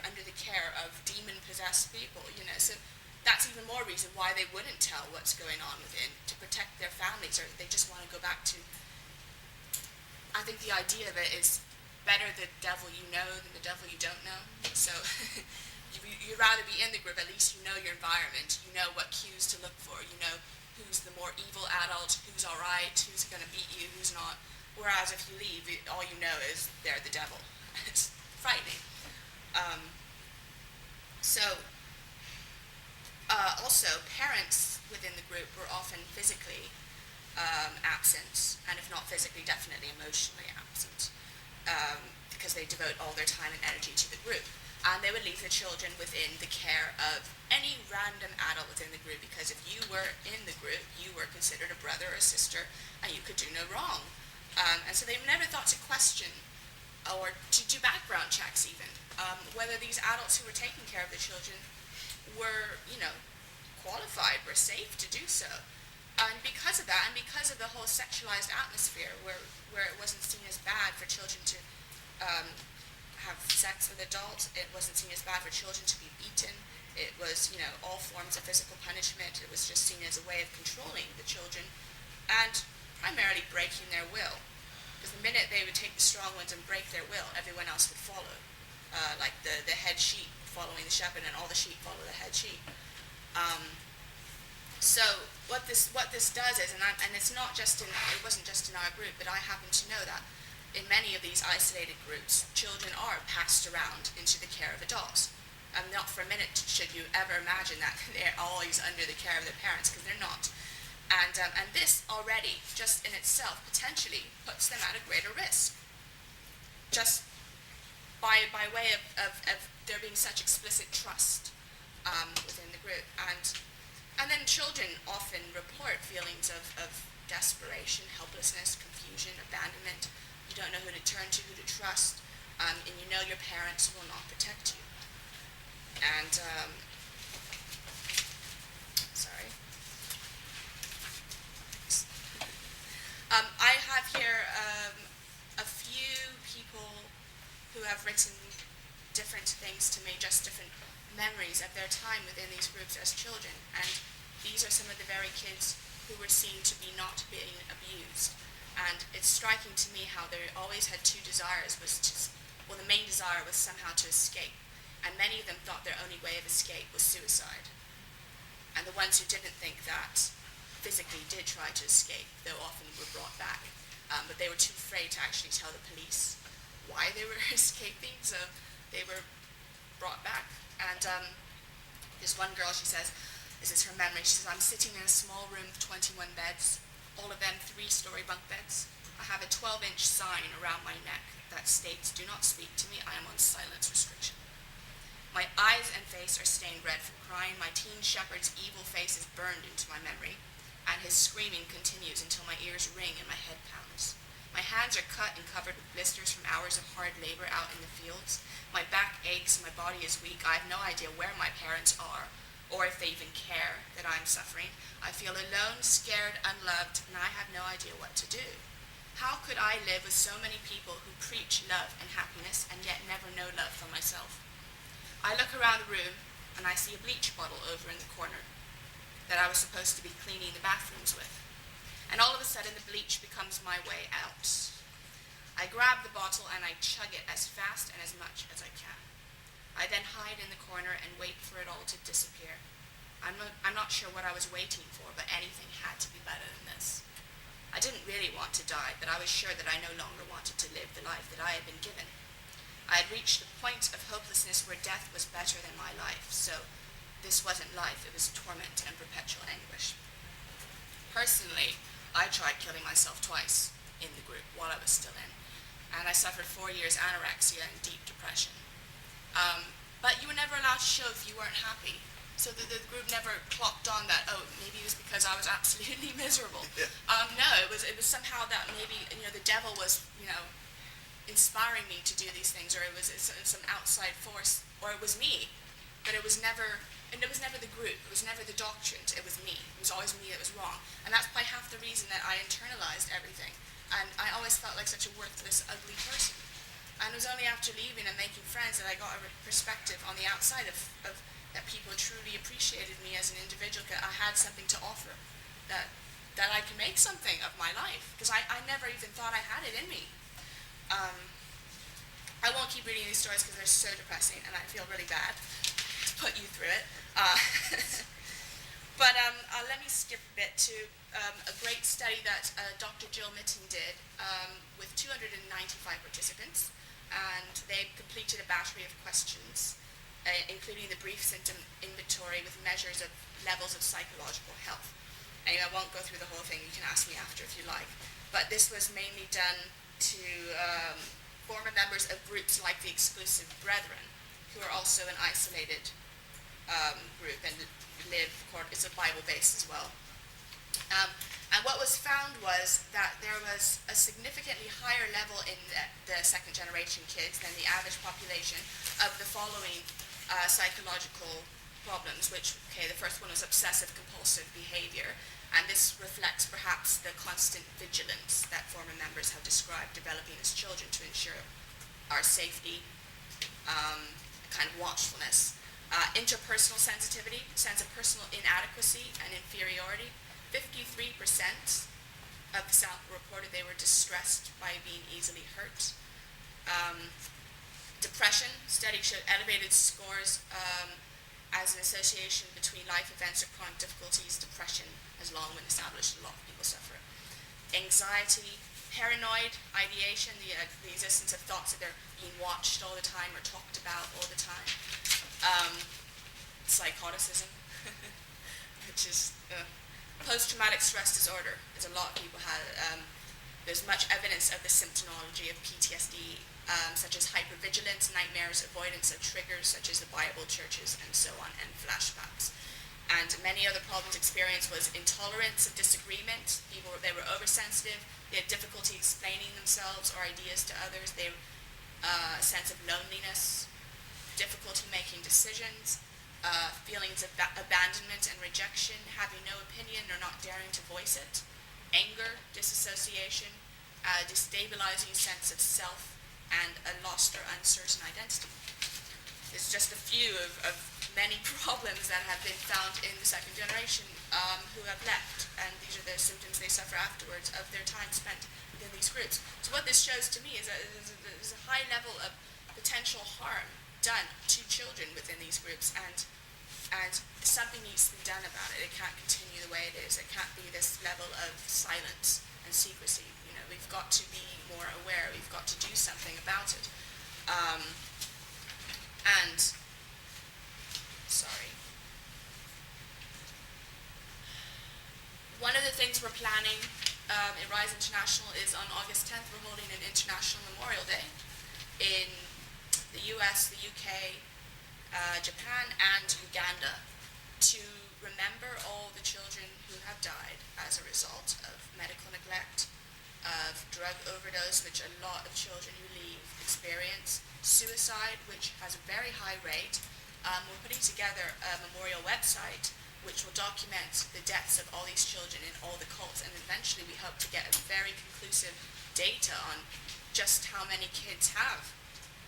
under the care of demon-possessed people, So that's even more reason why they wouldn't tell what's going on within, to protect their families, or they just want to go back to. I think the idea of it is better the devil you know than the devil you don't know. So you'd rather be in the group, at least you know your environment, you know what cues to look for, you know who's the more evil adult, who's all right, who's going to beat you, who's not. Whereas if you leave, all you know is they're the devil. It's frightening. Also, parents within the group were often physically absent, and if not physically, definitely emotionally absent, because they devote all their time and energy to the group. And they would leave their children within the care of any random adult within the group, because if you were in the group, you were considered a brother or a sister, and you could do no wrong. And so they never thought to question or to do background checks even, whether these adults who were taking care of the children were, qualified, were safe to do so. And because of that, and because of the whole sexualized atmosphere where it wasn't seen as bad for children to have sex with adults, it wasn't seen as bad for children to be beaten, it was, all forms of physical punishment, it was just seen as a way of controlling the children and primarily breaking their will. Because the minute they would take the strong ones and break their will, everyone else would follow. Like the head sheep following the shepherd, and all the sheep follow the head sheep. So what this does is, and it's not just it wasn't just in our group, but I happen to know that in many of these isolated groups, children are passed around into the care of adults. Not for a minute should you ever imagine that they're always under the care of their parents, because they're not. And this already, just in itself, potentially puts them at a greater risk. Just by way of there being such explicit trust within the group. And then children often report feelings of desperation, helplessness, confusion, abandonment. You don't know who to turn to, who to trust, and you know your parents will not protect you. And, sorry. I have here a few people who have written different things to me, just different memories of their time within these groups as children. And these are some of the very kids who were seen to be not being abused. And it's striking to me how they always had two desires. The main desire was somehow to escape. And many of them thought their only way of escape was suicide. And the ones who didn't think that physically did try to escape, though often were brought back. But they were too afraid to actually tell the police why they were escaping, so they were brought back. And this one girl, she says, this is her memory, she says, I'm sitting in a small room with 21 beds. all of them 3-story bunk beds. I have a 12-inch sign around my neck that states, "Do not speak to me, I am on silence restriction." My eyes and face are stained red from crying. My teen shepherd's evil face is burned into my memory, and his screaming continues until my ears ring and my head pounds. My hands are cut and covered with blisters from hours of hard labor out in the fields. My back aches, my body is weak. I have no idea where my parents are, or if they even care that I'm suffering. I feel alone, scared, unloved, and I have no idea what to do. How could I live with so many people who preach love and happiness and yet never know love for myself? I look around the room and I see a bleach bottle over in the corner that I was supposed to be cleaning the bathrooms with. And all of a sudden the bleach becomes my way out. I grab the bottle and I chug it as fast and as much as I can. I then hide in the corner and wait for it all to disappear. I'm not sure what I was waiting for, but anything had to be better than this. I didn't really want to die, but I was sure that I no longer wanted to live the life that I had been given. I had reached the point of hopelessness where death was better than my life, so this wasn't life, it was torment and perpetual anguish. Personally, I tried killing myself twice in the group while I was still in, and I suffered 4 years anorexia and deep depression. But you were never allowed to show if you weren't happy, so the group never clocked on that, oh, maybe it was because I was absolutely miserable. Yeah. No, it was somehow that maybe, the devil was, inspiring me to do these things, or it was some outside force, or it was me, but it was never the group, it was never the doctrines, it was me. It was always me that was wrong. And that's probably half the reason that I internalized everything. And I always felt like such a worthless, ugly person. And it was only after leaving and making friends that I got a perspective on the outside of that people truly appreciated me as an individual, that I had something to offer, that I could make something of my life, because I never even thought I had it in me. I won't keep reading these stories because they're so depressing, and I feel really bad to put you through it. But let me skip a bit to a great study that Dr. Jill Mitten did with 295 participants, and they completed a battery of questions, including the brief symptom inventory with measures of levels of psychological health. Anyway, I won't go through the whole thing. You can ask me after if you like. But this was mainly done to former members of groups like the Exclusive Brethren, who are also an isolated group and it's a Bible base as well. And what was found was that there was a significantly higher level in the second generation kids than the average population of the following psychological problems, which, the first one was obsessive compulsive behavior, and this reflects perhaps the constant vigilance that former members have described developing as children to ensure our safety, kind of watchfulness. Interpersonal sensitivity, sense of personal inadequacy and inferiority. 53% of the sample reported they were distressed by being easily hurt. Depression, studies showed elevated scores as an association between life events or chronic difficulties. Depression has long been established, a lot of people suffer it. Anxiety, paranoid ideation, the existence of thoughts that they're being watched all the time or talked about all the time. Psychoticism, which is post-traumatic stress disorder, as a lot of people have. There's much evidence of the symptomology of PTSD, such as hyper-vigilance, nightmares, avoidance of triggers such as the Bible, churches, and so on, and flashbacks. And many other problems experienced was intolerance of disagreement. They were oversensitive. They had difficulty explaining themselves or ideas to others. They a sense of loneliness, difficulty making decisions, feelings of abandonment and rejection, having no opinion or not daring to voice it, anger, disassociation, a destabilizing sense of self, and a lost or uncertain identity. It's just a few of many problems that have been found in the second generation who have left, and these are the symptoms they suffer afterwards of their time spent within these groups. So what this shows to me is there's a high level of potential harm done to children within these groups, and something needs to be done about it. It can't continue the way it is. It can't be this level of silence and secrecy. We've got to be more aware. We've got to do something about it. One of the things we're planning in Rise International is on August 10th, we're holding an International Memorial Day in the US, the UK, Japan, and Uganda to remember all the children who have died as a result of medical neglect, of drug overdose, which a lot of children who leave experience, suicide, which has a very high rate. We're putting together a memorial website which will document the deaths of all these children in all the cults, and eventually we hope to get a very conclusive data on just how many kids have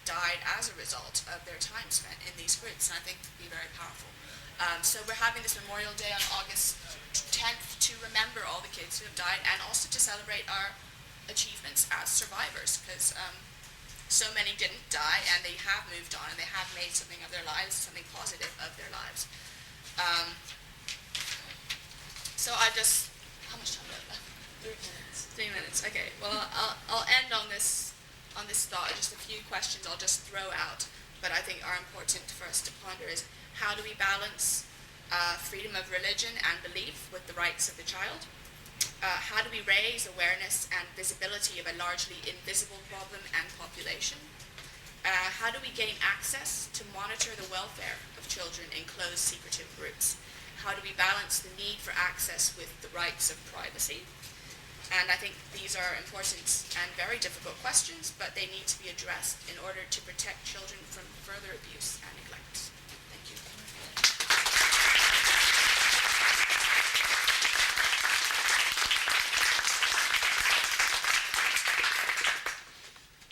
died as a result of their time spent in these groups, and I think it would be very powerful. So we're having this Memorial Day on August 10th to remember all the kids who have died, and also to celebrate our achievements as survivors, because so many didn't die, and they have moved on, and they have made something of their lives, something positive of their lives. So how much time do I have left? 3 minutes. 3 minutes, okay. Well, I'll end on this thought. Just a few questions I'll just throw out, but I think are important for us to ponder is, how do we balance freedom of religion and belief with the rights of the child? How do we raise awareness and visibility of a largely invisible problem and population? How do we gain access to monitor the welfare of children in closed, secretive groups? How do we balance the need for access with the rights of privacy? And I think these are important and very difficult questions, but they need to be addressed in order to protect children from further abuse and neglect. Thank you.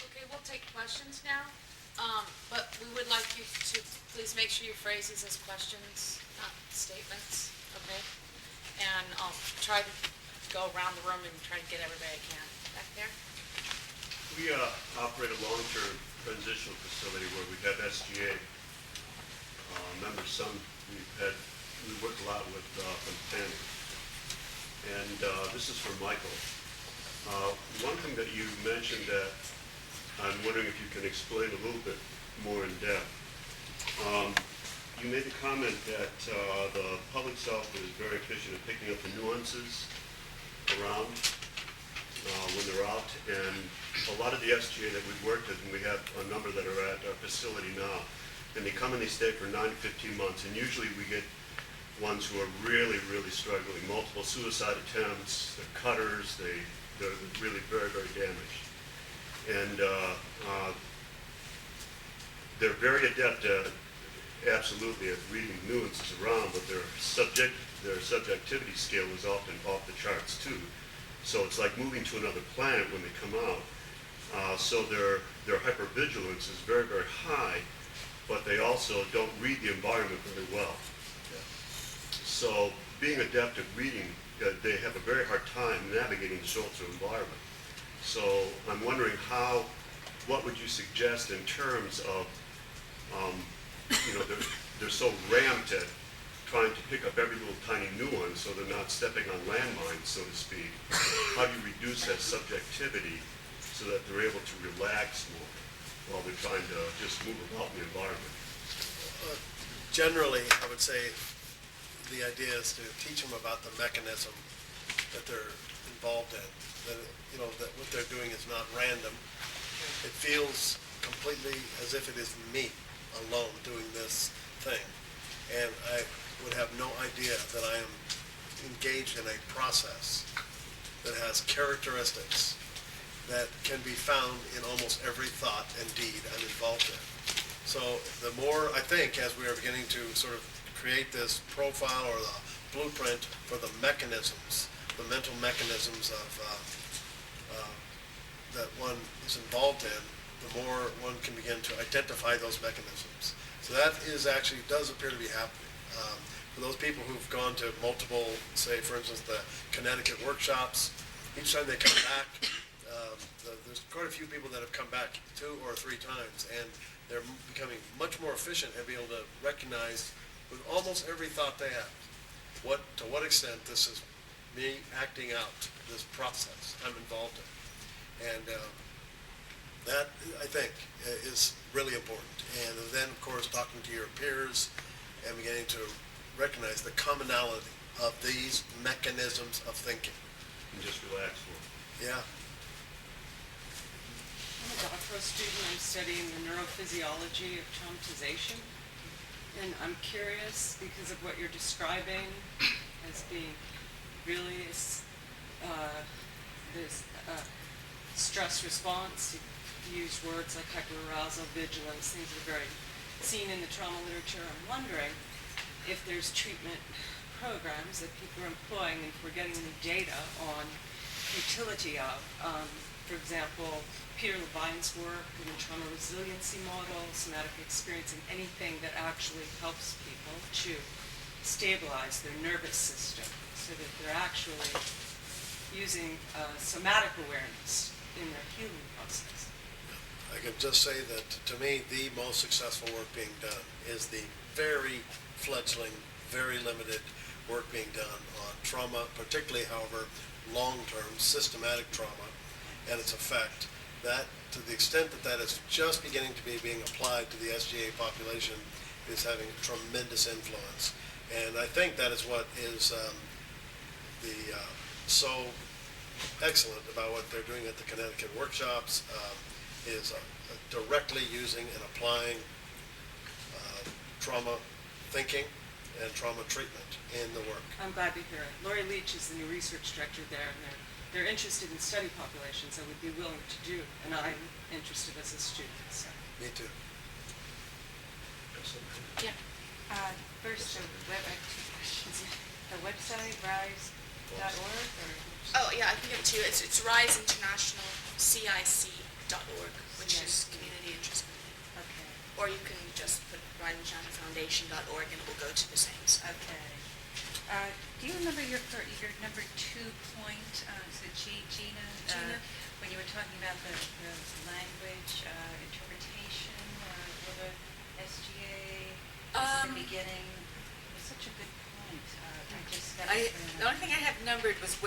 Okay, we'll take questions now, but we would like you to please make sure you phrase these as questions, not statements, okay? And I'll try to go around the room and try to get everybody I can. Back there? We operate a long-term transitional facility where we have SGA members. We work a lot with from Penn. And this is for Michael. One thing that you mentioned that I'm wondering if you can explain a little bit more in depth. You made the comment that the public self is very efficient at picking up the nuances around when they're out, and a lot of the SGA that we've worked with, and we have a number that are at our facility now, and they come and they stay for 9 to 15 months, and usually we get ones who are really, really struggling, multiple suicide attempts, they're cutters, they're really very, very damaged. And they're very adept absolutely at reading nuances around, but their subjectivity scale is often off the charts too. So it's like moving to another planet when they come out. So their hyper-vigilance is very, very high, but they also don't read the environment very well. So being adept at reading, they have a very hard time navigating the shelter environment. So I'm wondering what would you suggest in terms of, they're so ramped at trying to pick up every little tiny nuance so they're not stepping on landmines, so to speak. How do you reduce that subjectivity so that they're able to relax more while they're trying to just move about in the environment? Generally, I would say the idea is to teach them about the mechanism that they're involved in, that what they're doing is not random. It feels completely as if it is me alone doing this thing. And I would have no idea that I am engaged in a process that has characteristics that can be found in almost every thought and deed I'm involved in. So the more, I think, as we are beginning to sort of create this profile or the blueprint for the mechanisms, the mental mechanisms of that one is involved in, the more one can begin to identify those mechanisms. So that does appear to be happening. For those people who've gone to multiple, say, for instance, the Connecticut workshops, each time they come back, there's quite a few people that have come back 2 or 3 times, and they're becoming much more efficient at being able to recognize with almost every thought they have to what extent this is me acting out this process I'm involved in. And that, I think, is really important. And then, of course, talking to your peers and beginning to recognize the commonality of these mechanisms of thinking. and just relax for them. Yeah. I'm a doctoral student. I'm studying the neurophysiology of traumatization. And I'm curious because of what you're describing as being really this stress response. You use words like hyperarousal, vigilance, things that are very seen in the trauma literature. I'm wondering if there's treatment programs that people are employing, and if we're getting any data on utility of, for example, Peter Levine's work in the trauma resiliency model, somatic experiencing, anything that actually helps people to stabilize their nervous system so that they're actually using somatic awareness in their healing process. I can just say that, to me, the most successful work being done is the very fledgling, very limited work being done on trauma, particularly, however, long-term systematic trauma and its effect. That, to the extent that that is just beginning to be being applied to the SGA population, is having tremendous influence. And I think that is what is so excellent about what they're doing at the Connecticut workshops, is directly using and applying trauma thinking and trauma treatment in the work. I'm glad to hear it. Lori Leach is the new research director there, and they're interested in study populations that would be willing to do, and I'm interested as a student. So. Me too. Yeah. First, I have 2 questions. The website, rise.org, or? Oh, yeah, I can give it to you. It's riseinternationalcic.org, which is community interest. Okay. Or you can just put riseinternationalfoundation.org and it will go to the same site. Okay. Do you remember your number 2 point, is it Gina? Gina? When you were talking about the language interpretation for the SGA at the beginning? It was such a good point. The only thing I have numbered was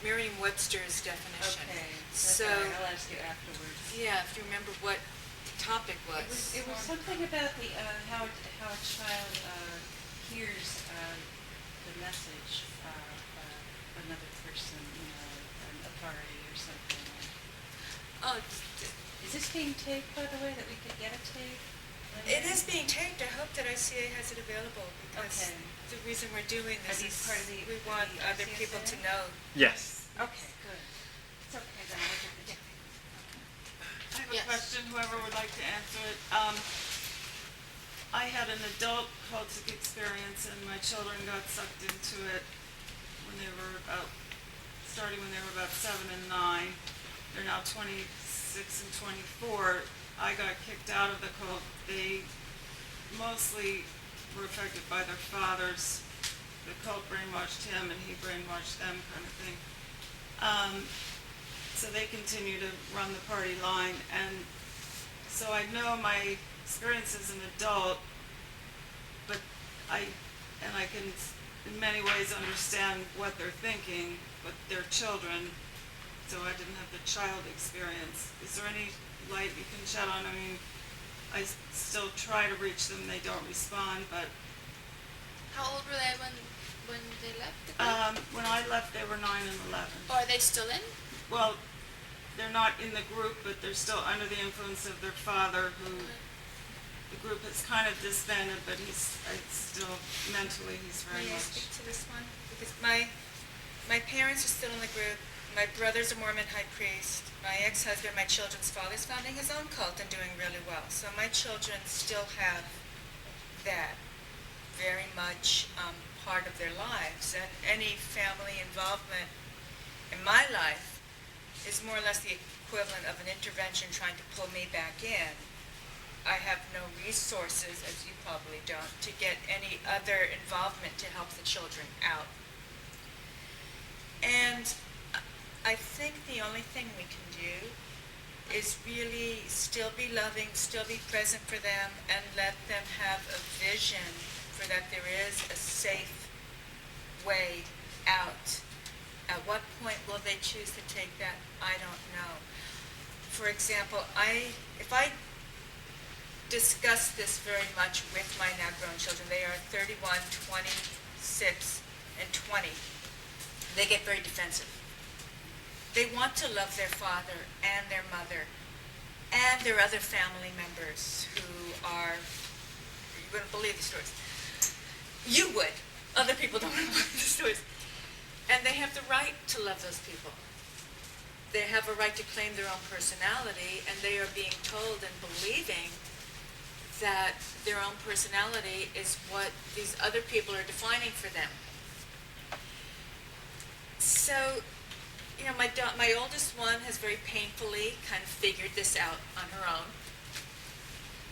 Merriam-Webster's definition. Okay. So, I'll ask you afterwards. yeah, if you remember what the topic was. It was something about the how a child hears the message of another person, an authority or something. Oh, Is this being taped, by the way, that we could get a tape? it is being taped. I hope that ICA has it available because Okay. the reason we're doing Are this these is part of the- we want the other people to ICSA? know. Yes. Okay, good. It's okay, then I'll get the tape. I have Yes. a question, whoever would like to answer it. I had an adult Cultic experience and my children got sucked into it when they were starting when they were about 7 and 9. They're now 26 and 24. I got kicked out of the cult. They mostly were affected by their fathers. The cult brainwashed him and he brainwashed them, kind of thing. So they continue to run the party line, and so I know my experience as an adult, but I can in many ways understand what they're thinking, but they're children, so I didn't have the child experience. Is there any light you can shed on? I mean, I still try to reach them, they don't respond, but How old were they when they left the group? when I left, they were 9 and 11. Or are they still in? Well, they're not in the group, but they're still under the influence of their father, who the group has kind of disbanded, but he's still mentally, he's very May I much. speak to this one? Because my parents are still in the group. My brother's a Mormon high priest. My ex-husband, my children's father's founding his own cult and doing really well. So my children still have that very much part of their lives. And any family involvement in my life is more or less the equivalent of an intervention trying to pull me back in. I have no resources, as you probably don't, to get any other involvement to help the children out. And I think the only thing we can do is really still be loving, still be present for them, and let them have a vision for that there is a safe way out. At what point will they choose to take that? I don't know. For example, if I discuss this very much with my now grown children, they are 31, 26, and 20. They get very defensive. They want to love their father and their mother and their other family members who are, you wouldn't believe the stories. You would. Other people don't believe the stories. And they have the right to love those people. They have a right to claim their own personality, and they are being told and believing that their own personality is what these other people are defining for them. So, you know, my oldest one has very painfully kind of figured this out on her own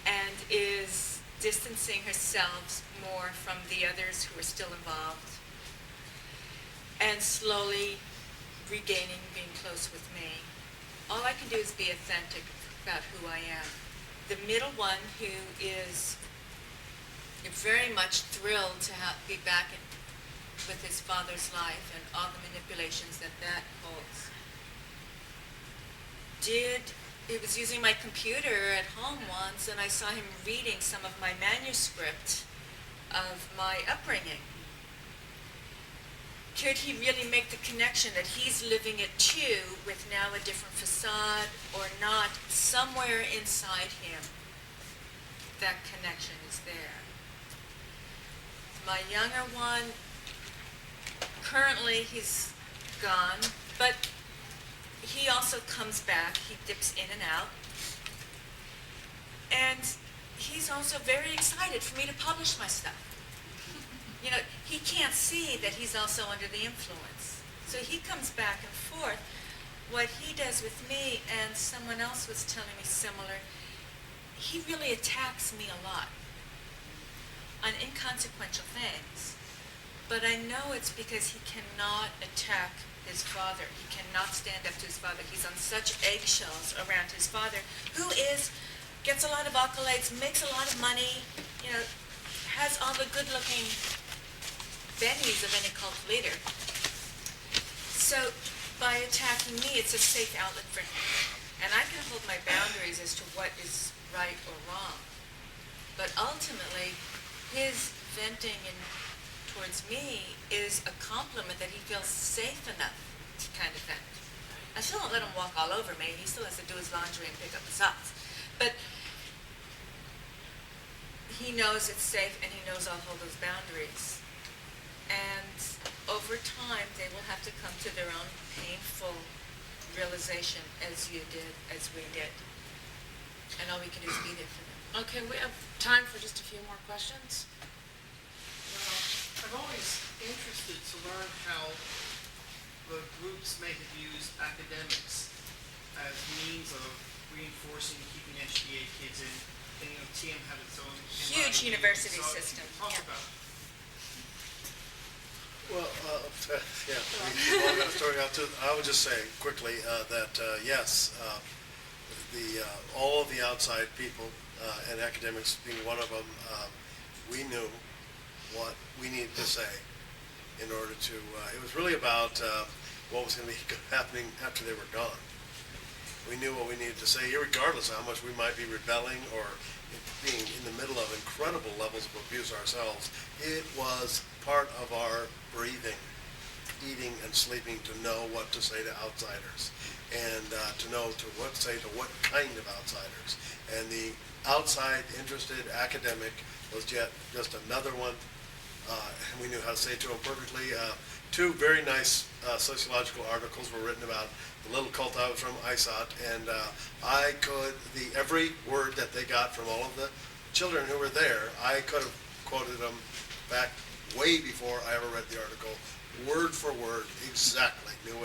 and is distancing herself more from the others who are still involved and slowly regaining being close with me. All I can do is be authentic about who I am. The middle one, who is very much thrilled to be back with his father's life and all the manipulations that holds, he was using my computer at home once, and I saw him reading some of my manuscript of my upbringing. Could he really make the connection that he's living it too, with now a different facade or not? Somewhere inside him, that connection is there. My younger one, currently he's gone, but he also comes back. He dips in and out. And he's also very excited for me to publish my stuff. You know, he can't see that he's also under the influence. So he comes back and forth. What he does with me, and someone else was telling me similar, he really attacks me a lot on inconsequential things. But I know it's because he cannot attack his father. He cannot stand up to his father. He's on such eggshells around his father, who gets a lot of accolades, makes a lot of money, you know, has all the good-looking venues of any cult leader. So by attacking me, it's a safe outlet for him. And I can hold my boundaries as to what is right or wrong. But ultimately, his venting towards me is a compliment that he feels safe enough to kind of vent. I still don't let him walk all over me. He still has to do his laundry and pick up his socks. But he knows it's safe, and he knows I'll hold those boundaries. And over time, they will have to come to their own painful realization, as you did, as we did. And all we can do is be there for them. Okay, we have time for just a few more questions. I'm always interested to learn how the groups may have used academics as means of reinforcing keeping SGA kids in. And, you know, TM had its own Huge university system. Talk Yeah. about it. Well, yeah, we're all going to start out too. I would just say quickly that yes, all of the outside people and academics being one of them, we knew what we needed to say in order to. It was really about what was going to be happening after they were gone. We knew what we needed to say, regardless of how much we might be rebelling or being in the middle of incredible levels of abuse ourselves. It was part of our breathing, eating, and sleeping to know what to say to outsiders, and to know what to say to what kind of outsiders. And the outside interested academic was just another one, and we knew how to say it to him perfectly. Two very nice sociological articles were written about the little cult I was from, ISOT, and I could, every word that they got from all of the children who were there, I could have quoted them back way before I ever read the article, word for word, exactly, knew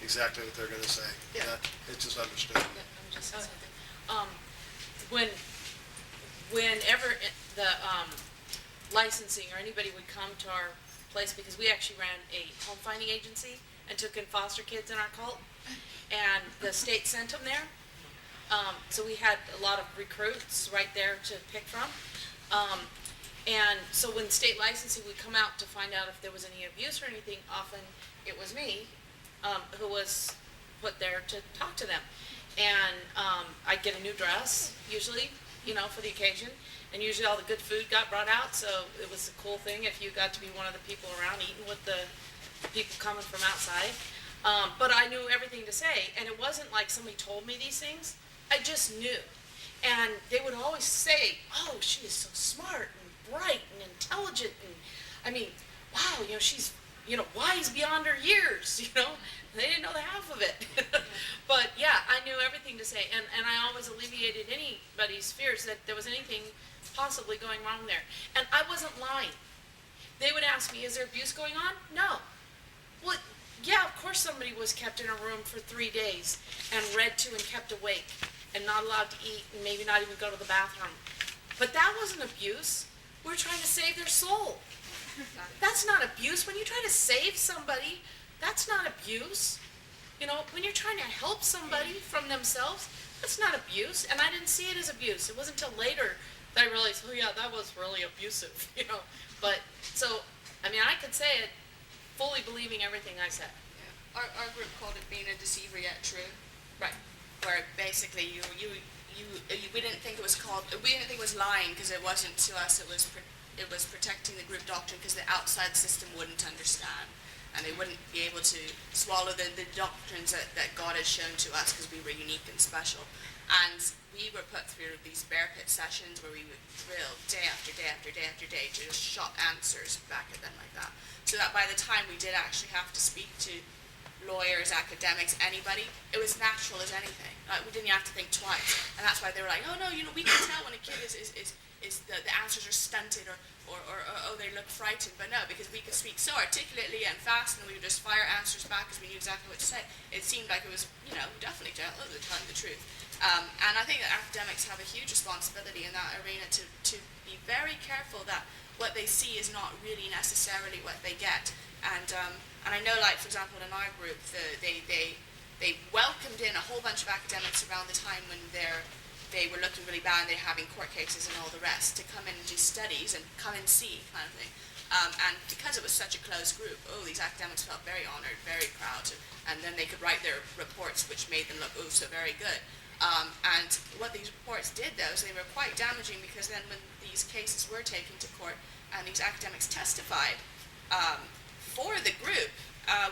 exactly what they're going to say. Yeah. It's just understood. Yeah, I'm just saying something. Whenever the licensing or anybody would come to our place, because we actually ran a home finding agency and took in foster kids in our cult, and the state sent them there. So we had a lot of recruits right there to pick from. And so when state licensing would come out to find out if there was any abuse or anything, often it was me who was put there to talk to them. And I'd get a new dress, usually, for the occasion. And usually all the good food got brought out, so it was a cool thing if you got to be one of the people around eating with the people coming from outside. But I knew everything to say, and it wasn't like somebody told me these things. I just knew. And they would always say, oh, she is so smart and bright and intelligent, and I mean, wow, she's, wise beyond her years, They didn't know the half of it. But yeah, I knew everything to say, and I always alleviated anybody's fears that there was anything possibly going wrong there. And I wasn't lying. They would ask me, is there abuse going on? No. Well, yeah, of course somebody was kept in a room for 3 days and read to and kept awake and not allowed to eat and maybe not even go to the bathroom. But that wasn't abuse. We're trying to save their soul. That's not abuse. When you try to save somebody, that's not abuse. When you're trying to help somebody from themselves, that's not abuse. And I didn't see it as abuse. It wasn't until later that I realized, oh yeah, that was really abusive, But, so, I could say it fully believing everything I said. Yeah. Our group called it being a deceiver yet true. Right. Where basically we didn't think it was lying because it wasn't to us. It was protecting the group doctrine because the outside system wouldn't understand, and they wouldn't be able to swallow the doctrines that God has shown to us because we were unique and special. And we were put through these bear pit sessions where we would drill day after day after day after day to just shot answers back at them like that. So that by the time we did actually have to speak to lawyers, academics, anybody, it was natural as anything. We didn't have to think twice. And that's why they were like, oh no, we can tell when a kid is the answers are stunted or oh, they look frightened. But no, because we could speak so articulately and fast and we would just fire answers back because we knew exactly what to say. It seemed like it was, definitely telling the truth. And I think that academics have a huge responsibility in that arena to be very careful that what they see is not really necessarily what they get. And I know, like, for example, in our group, they welcomed in a whole bunch of academics around the time when they were looking really bad and they're having court cases and all the rest to come in and do studies and come and see kind of thing. And because it was such a close group, these academics felt very honored, very proud, and then they could write their reports, which made them look, so very good. And what these reports did, though, is they were quite damaging because then when these cases were taken to court and these academics testified for the group,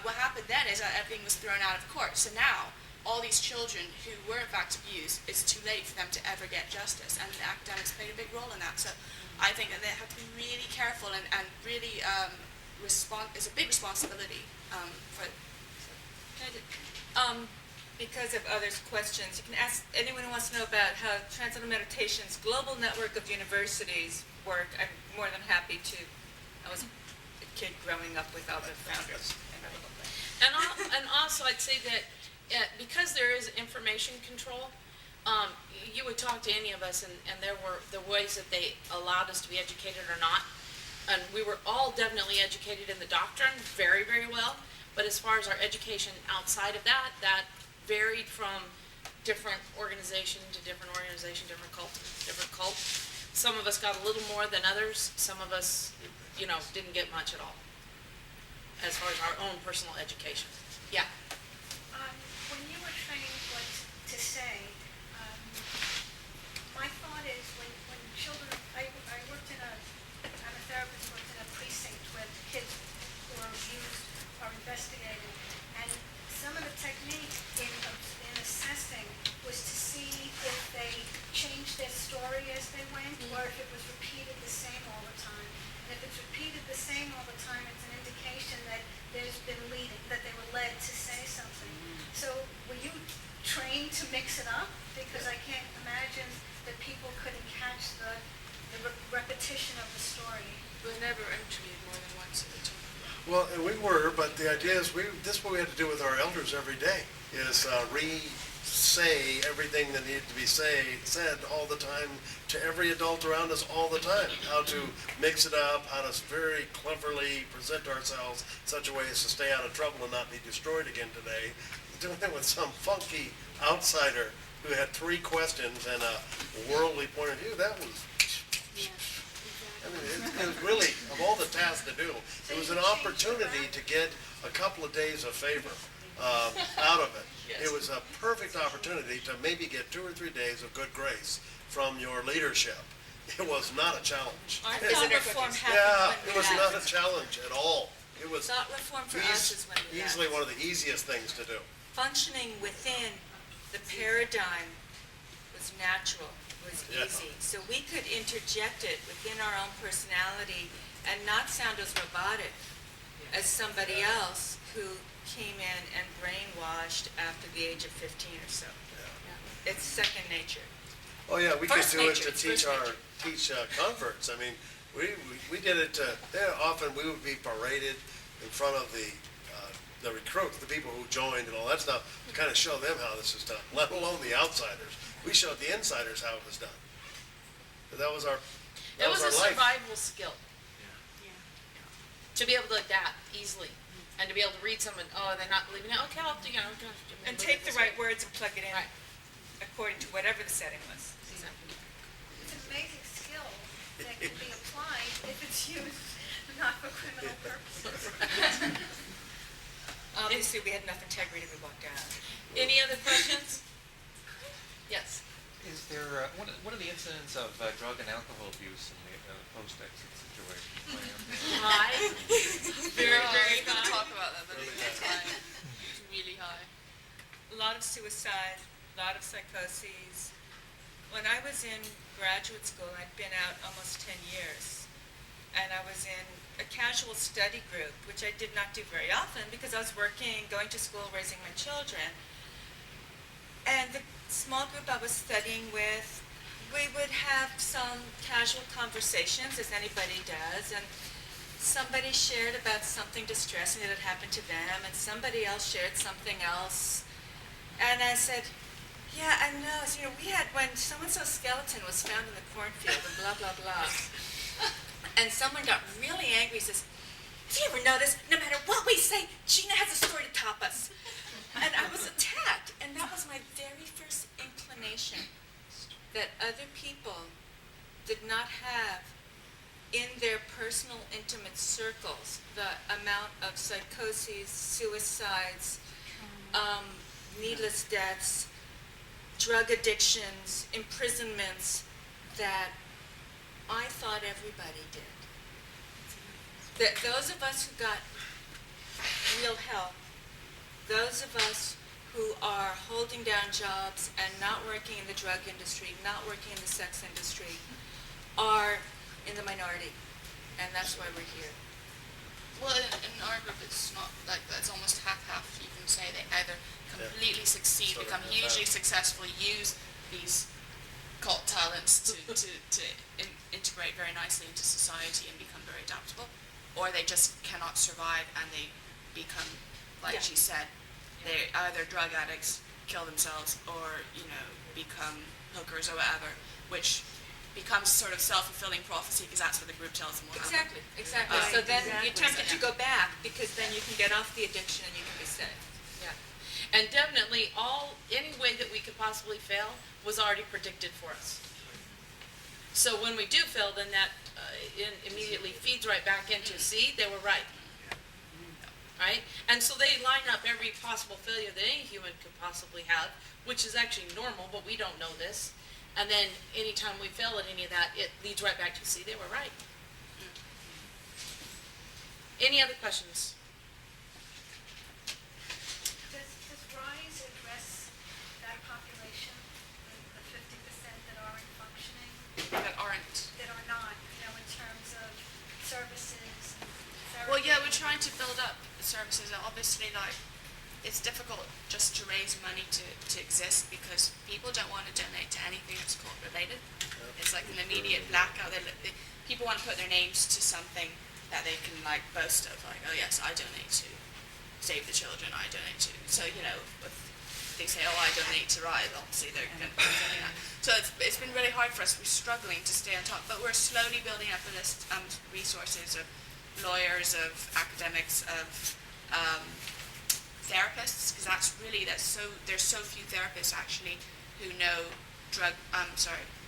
what happened then is that everything was thrown out of court. So now, all these children who were in fact abused, it's too late for them to ever get justice, and the academics played a big role in that. So I think that they have to be really careful and really it's a big responsibility for. Because of others' questions, you can ask anyone who wants to know about how Transcendental Meditation's global network of universities work. I'm more than happy to. I was a kid growing up with all the founders. And also, I'd say that because there is information control, you would talk to any of us, and there were the ways that they allowed us to be educated or not. And we were all definitely educated in the doctrine very, very well. But as far as our education outside of that varied from different organization to different organization, different cult. Some of us got a little more than others. Some of us, didn't get much at all as far as our own personal education. Yeah. When you were training what to say, my thought is when children, I'm a therapist, worked in a precinct where kids who are abused are investigated, and some of the technique in assessing was to see if they changed their story as they went, or if it was repeated the same all the time. And if it's repeated the same all the time, it's an indication that there's been leading, that they were led to say something. So were you trained to mix it up? Because I can't imagine that people couldn't catch the repetition of the story. We were never interviewed more than once at a time. Well, and we were, but the idea is this is what we had to do with our elders every day, is re-say everything that needed to be said all the time to every adult around us all the time. How to mix it up, how to very cleverly present ourselves in such a way as to stay out of trouble and not be destroyed again today. Doing it with some funky outsider who had 3 questions and a worldly point of view, that was... it was really, of all the tasks to do, it was an opportunity to get a couple of days of favor out of it. Yes. It was a perfect opportunity to maybe get 2 or 3 days of good grace from your leadership. It was not a challenge. Our It- form happened yeah, when it we was left. not a challenge at all. it was Thought reform for us is when we easily one of the easiest things to do. functioning within the paradigm was natural, was Yeah. easy. So we could interject it within our own personality and not sound as robotic as somebody else who came in and brainwashed after the age of 15 or so. It's second nature. Oh, yeah, we could First do it nature, to it's teach first teach converts. I mean, we did it, often we would be paraded in front of the recruits, the people who joined and all that stuff, to kind of show them how this is done, let alone the outsiders. We showed the insiders how it was done. But that was our It was a life. survival skill. To be able to adapt easily, and to be able to read someone, oh, they're not believing it, okay, I'll, And take the right words and plug it in Right. according to whatever the setting was. Exactly. It's an amazing skill that can be applied if it's used not for criminal purposes. Obviously, we had enough integrity to walk down. Any other questions? Yes. Is there, what are the incidents of drug and alcohol abuse in the post-exit situation? High. Very, very We're gonna high. talk about that, but it's high. It's really high. A lot of suicide, a lot of psychoses. When I was in graduate school, I'd been out almost 10 years, and I was in a casual study group, which I did not do very often because I was working, going to school, raising my children. And the small group I was studying with, we would have some casual conversations, as anybody does, and somebody shared about something distressing that had happened to them, and somebody else shared something else. And I said, yeah, I know. So, we had when so-and-so's skeleton was found in the cornfield and blah, blah, blah. And someone got really angry, says, have you ever noticed, no matter what we say, Gina has a story to top us? And I was attacked, and that was my very first inclination that other people did not have in their personal intimate circles the amount of psychoses, suicides, needless deaths, drug addictions, imprisonments that I thought everybody did. That those of us who got real help, those of us who are holding down jobs and not working in the drug industry, not working in the sex industry, are in the minority. And that's why we're here. Well, in our group, it's not like that. It's almost half-half. You can say they either completely succeed, Sort of become half-half. hugely successful, use these cult talents to integrate very nicely into society and become very adaptable, or they just cannot survive and they become, like Yeah. she said, they're either drug addicts, kill themselves, or, become hookers or whatever, which becomes sort of self-fulfilling prophecy because that's what the group tells them will happen. Exactly. Right, So then exactly. you're tempted to go back because then you can get off the addiction and you can be saved. Yeah. And definitely any way that we could possibly fail was already predicted for us. So when we do fail, then that immediately feeds right back into, see, they were right. Right? And so they line up every possible failure that any human could possibly have, which is actually normal, but we don't know this. And then anytime we fail at any of that, it leads right back to, see, they were right. Any other questions? Does RISE address that population, the 50% that aren't functioning, That aren't. that are not, in terms of services and therapy? Well, yeah, we're trying to build up the services. Obviously, it's difficult just to raise money to exist because people don't want to donate to anything that's cult related. It's like an immediate blackout. People want to put their names to something that they can boast of, like, oh yes, I donate to Save the Children, I donate to. So, if they say, oh, I donate to RISE, obviously they're going to be doing that. So it's been really hard for us. We're struggling to stay on top, but we're slowly building up a list of resources of lawyers, of academics, of therapists, because there's so few therapists actually who know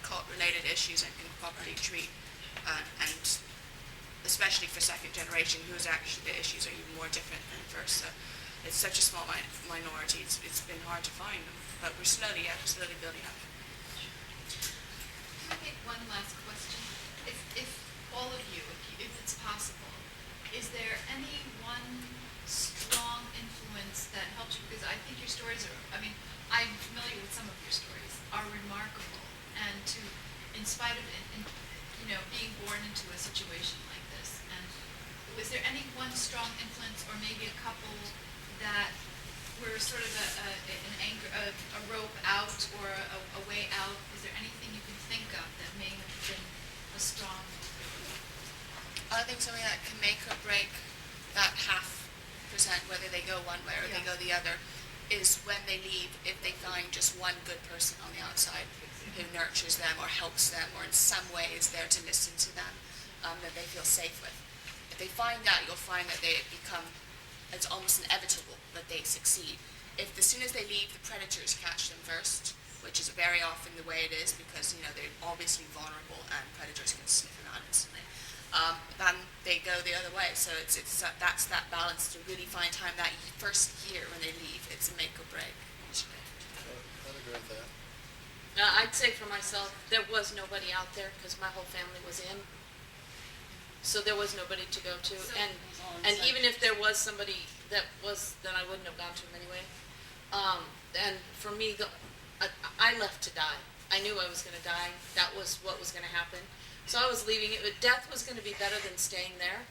cult-related issues and can properly treat, and especially for second generation, whose actually the issues are even more different than first. So it's such a small minority. It's been hard to find them, but we're slowly building up. Can I make one last question? If all of you, if it's possible, is there any one strong influence that helps you? Because I think your stories are, I mean, I'm familiar with some of your stories, are remarkable. And in spite of, being born into a situation like this, and was there any one strong influence, or maybe a couple that were sort of a rope out, or a way out? Is there anything you can think of that may have been a strong? I think something that can make or break that 0.5%, whether they go one way or they go the other, is when they leave, if they find just one good person on the outside who nurtures them or helps them or in some way is there to listen to them, that they feel safe with. If they find that, you'll find that it's almost inevitable that they succeed. If as soon as they leave, the predators catch them first, which is very often the way it is, because they're obviously vulnerable and predators can sniff them out instantly. Then they go the other way. So that's that balance to really find time that first year when they leave. It's a make or break usually. I'd agree with that. I'd say for myself, there was nobody out there because my whole family was in. So there was nobody to go to. And even if there was somebody then I wouldn't have gone to him anyway. And for me, I left to die. I knew I was going to die. That was what was going to happen. So I was leaving it. Death was going to be better than staying there.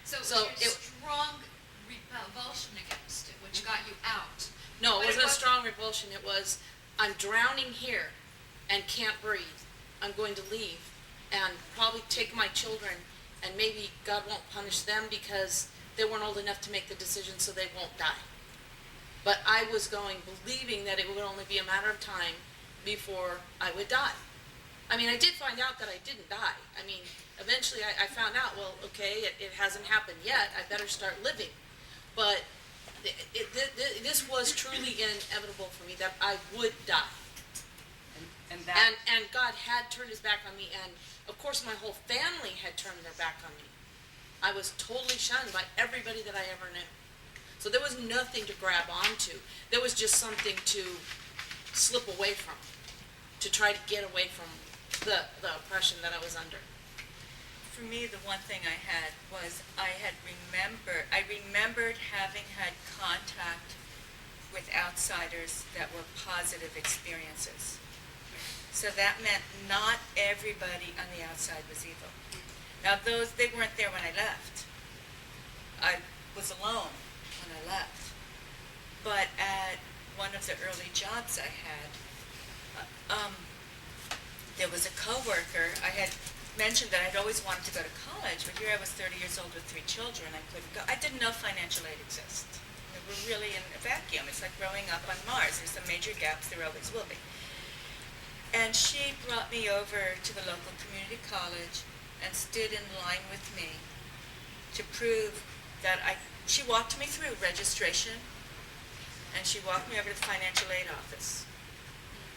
So it was strong revulsion against it, which got you out. No, it wasn't a strong revulsion. It was, I'm drowning here and can't breathe. I'm going to leave and probably take my children, and maybe God won't punish them because they weren't old enough to make the decision, so they won't die. But I was going believing that it would only be a matter of time before I would die. I mean, I did find out that I didn't die. I mean, eventually I found out, well, okay, it hasn't happened yet. I better start living. But this was truly inevitable for me that I would die. And God had turned his back on me, and of course my whole family had turned their back on me. I was totally shunned by everybody that I ever knew. So there was nothing to grab onto. There was just something to slip away from, to try to get away from the oppression that I was under. For me, the one thing I had was I remembered having had contact with outsiders that were positive experiences. So that meant not everybody on the outside was evil. Now they weren't there when I left. I was alone when I left. But at one of the early jobs I had, there was a coworker. I had mentioned that I'd always wanted to go to college, but here I was 30 years old with 3 children. I couldn't go. I didn't know financial aid exists. We're really in a vacuum. It's like growing up on Mars. There's some major gaps. There always will be. And she brought me over to the local community college and stood in line with me to prove that she walked me through registration, and she walked me over to the financial aid office.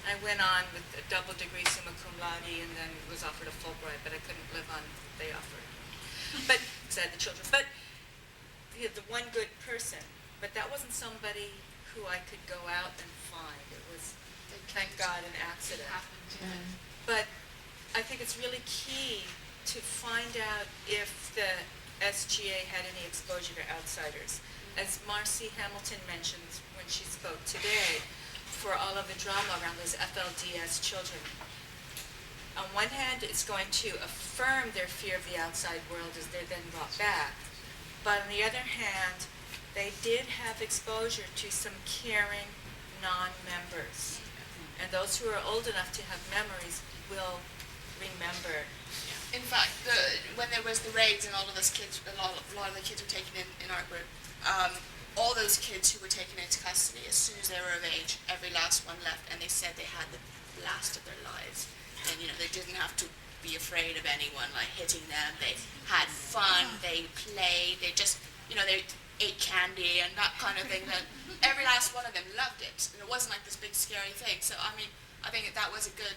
I went on with a double degree summa cum laude and then was offered a Fulbright, but I couldn't live on what they offered. But, because I had the children. But the one good person, but that wasn't somebody who I could go out and find. It was, thank God, an accident. But I think it's really key to find out if the SGA had any exposure to outsiders. As Marcy Hamilton mentioned when she spoke today, for all of the drama around those FLDS children. On one hand, it's going to affirm their fear of the outside world as they're then brought back. But on the other hand, they did have exposure to some caring non-members. And those who are old enough to have memories will remember. In fact, when there was the raids and all of those kids, a lot of the kids were taken in our group, all those kids who were taken into custody, as soon as they were of age, every last one left, and they said they had the last of their lives. And, they didn't have to be afraid of anyone, like, hitting them. They had fun, they played, they just, they ate candy and that kind of thing. That every last one of them loved it. And it wasn't like this big, scary thing. So, I think that was a good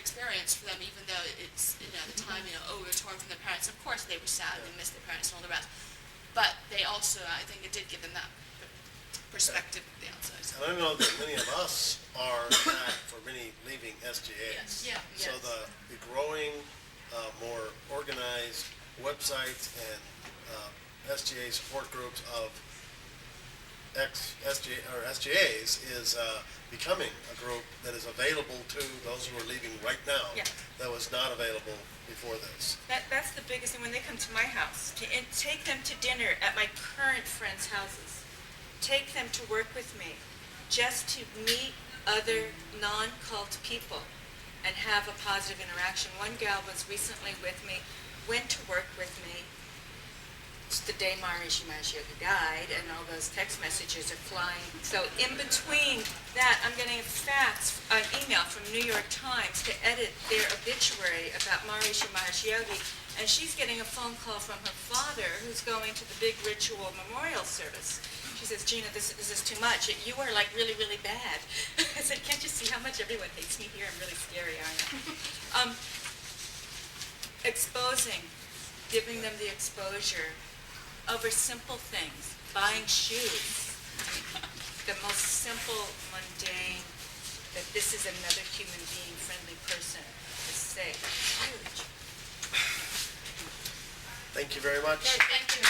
experience for them, even though it's, at the time, we were torn from their parents. Of course, they were sad, they missed their parents and all the rest. But they also, I think it did give them that perspective of the outside. And I know that many of us are back for many leaving SGAs. Yeah. So the growing, more organized websites and SGA support groups of SGAs is becoming a group that is available to those who are leaving right now. Yeah. That was not available before this. That's the biggest thing when they come to my house. Take them to dinner at my current friends' houses. Take them to work with me, just to meet other non-cult people and have a positive interaction. One gal was recently with me, went to work with me. It's the day Maharishi Mahesh Yogi died, and all those text messages are flying. So in between that, I'm getting a fax, an email from New York Times to edit their obituary about Maharishi Mahesh Yogi, and she's getting a phone call from her father, who's going to the big ritual memorial service. She says, Gina, this is too much. You are like really, really bad. I said, can't you see how much everyone hates me here? I'm really scary, aren't I? Exposing, giving them the exposure over simple things, buying shoes, the most simple, mundane, that this is another human being, friendly person to say, huge. Thank you very much. Thank you.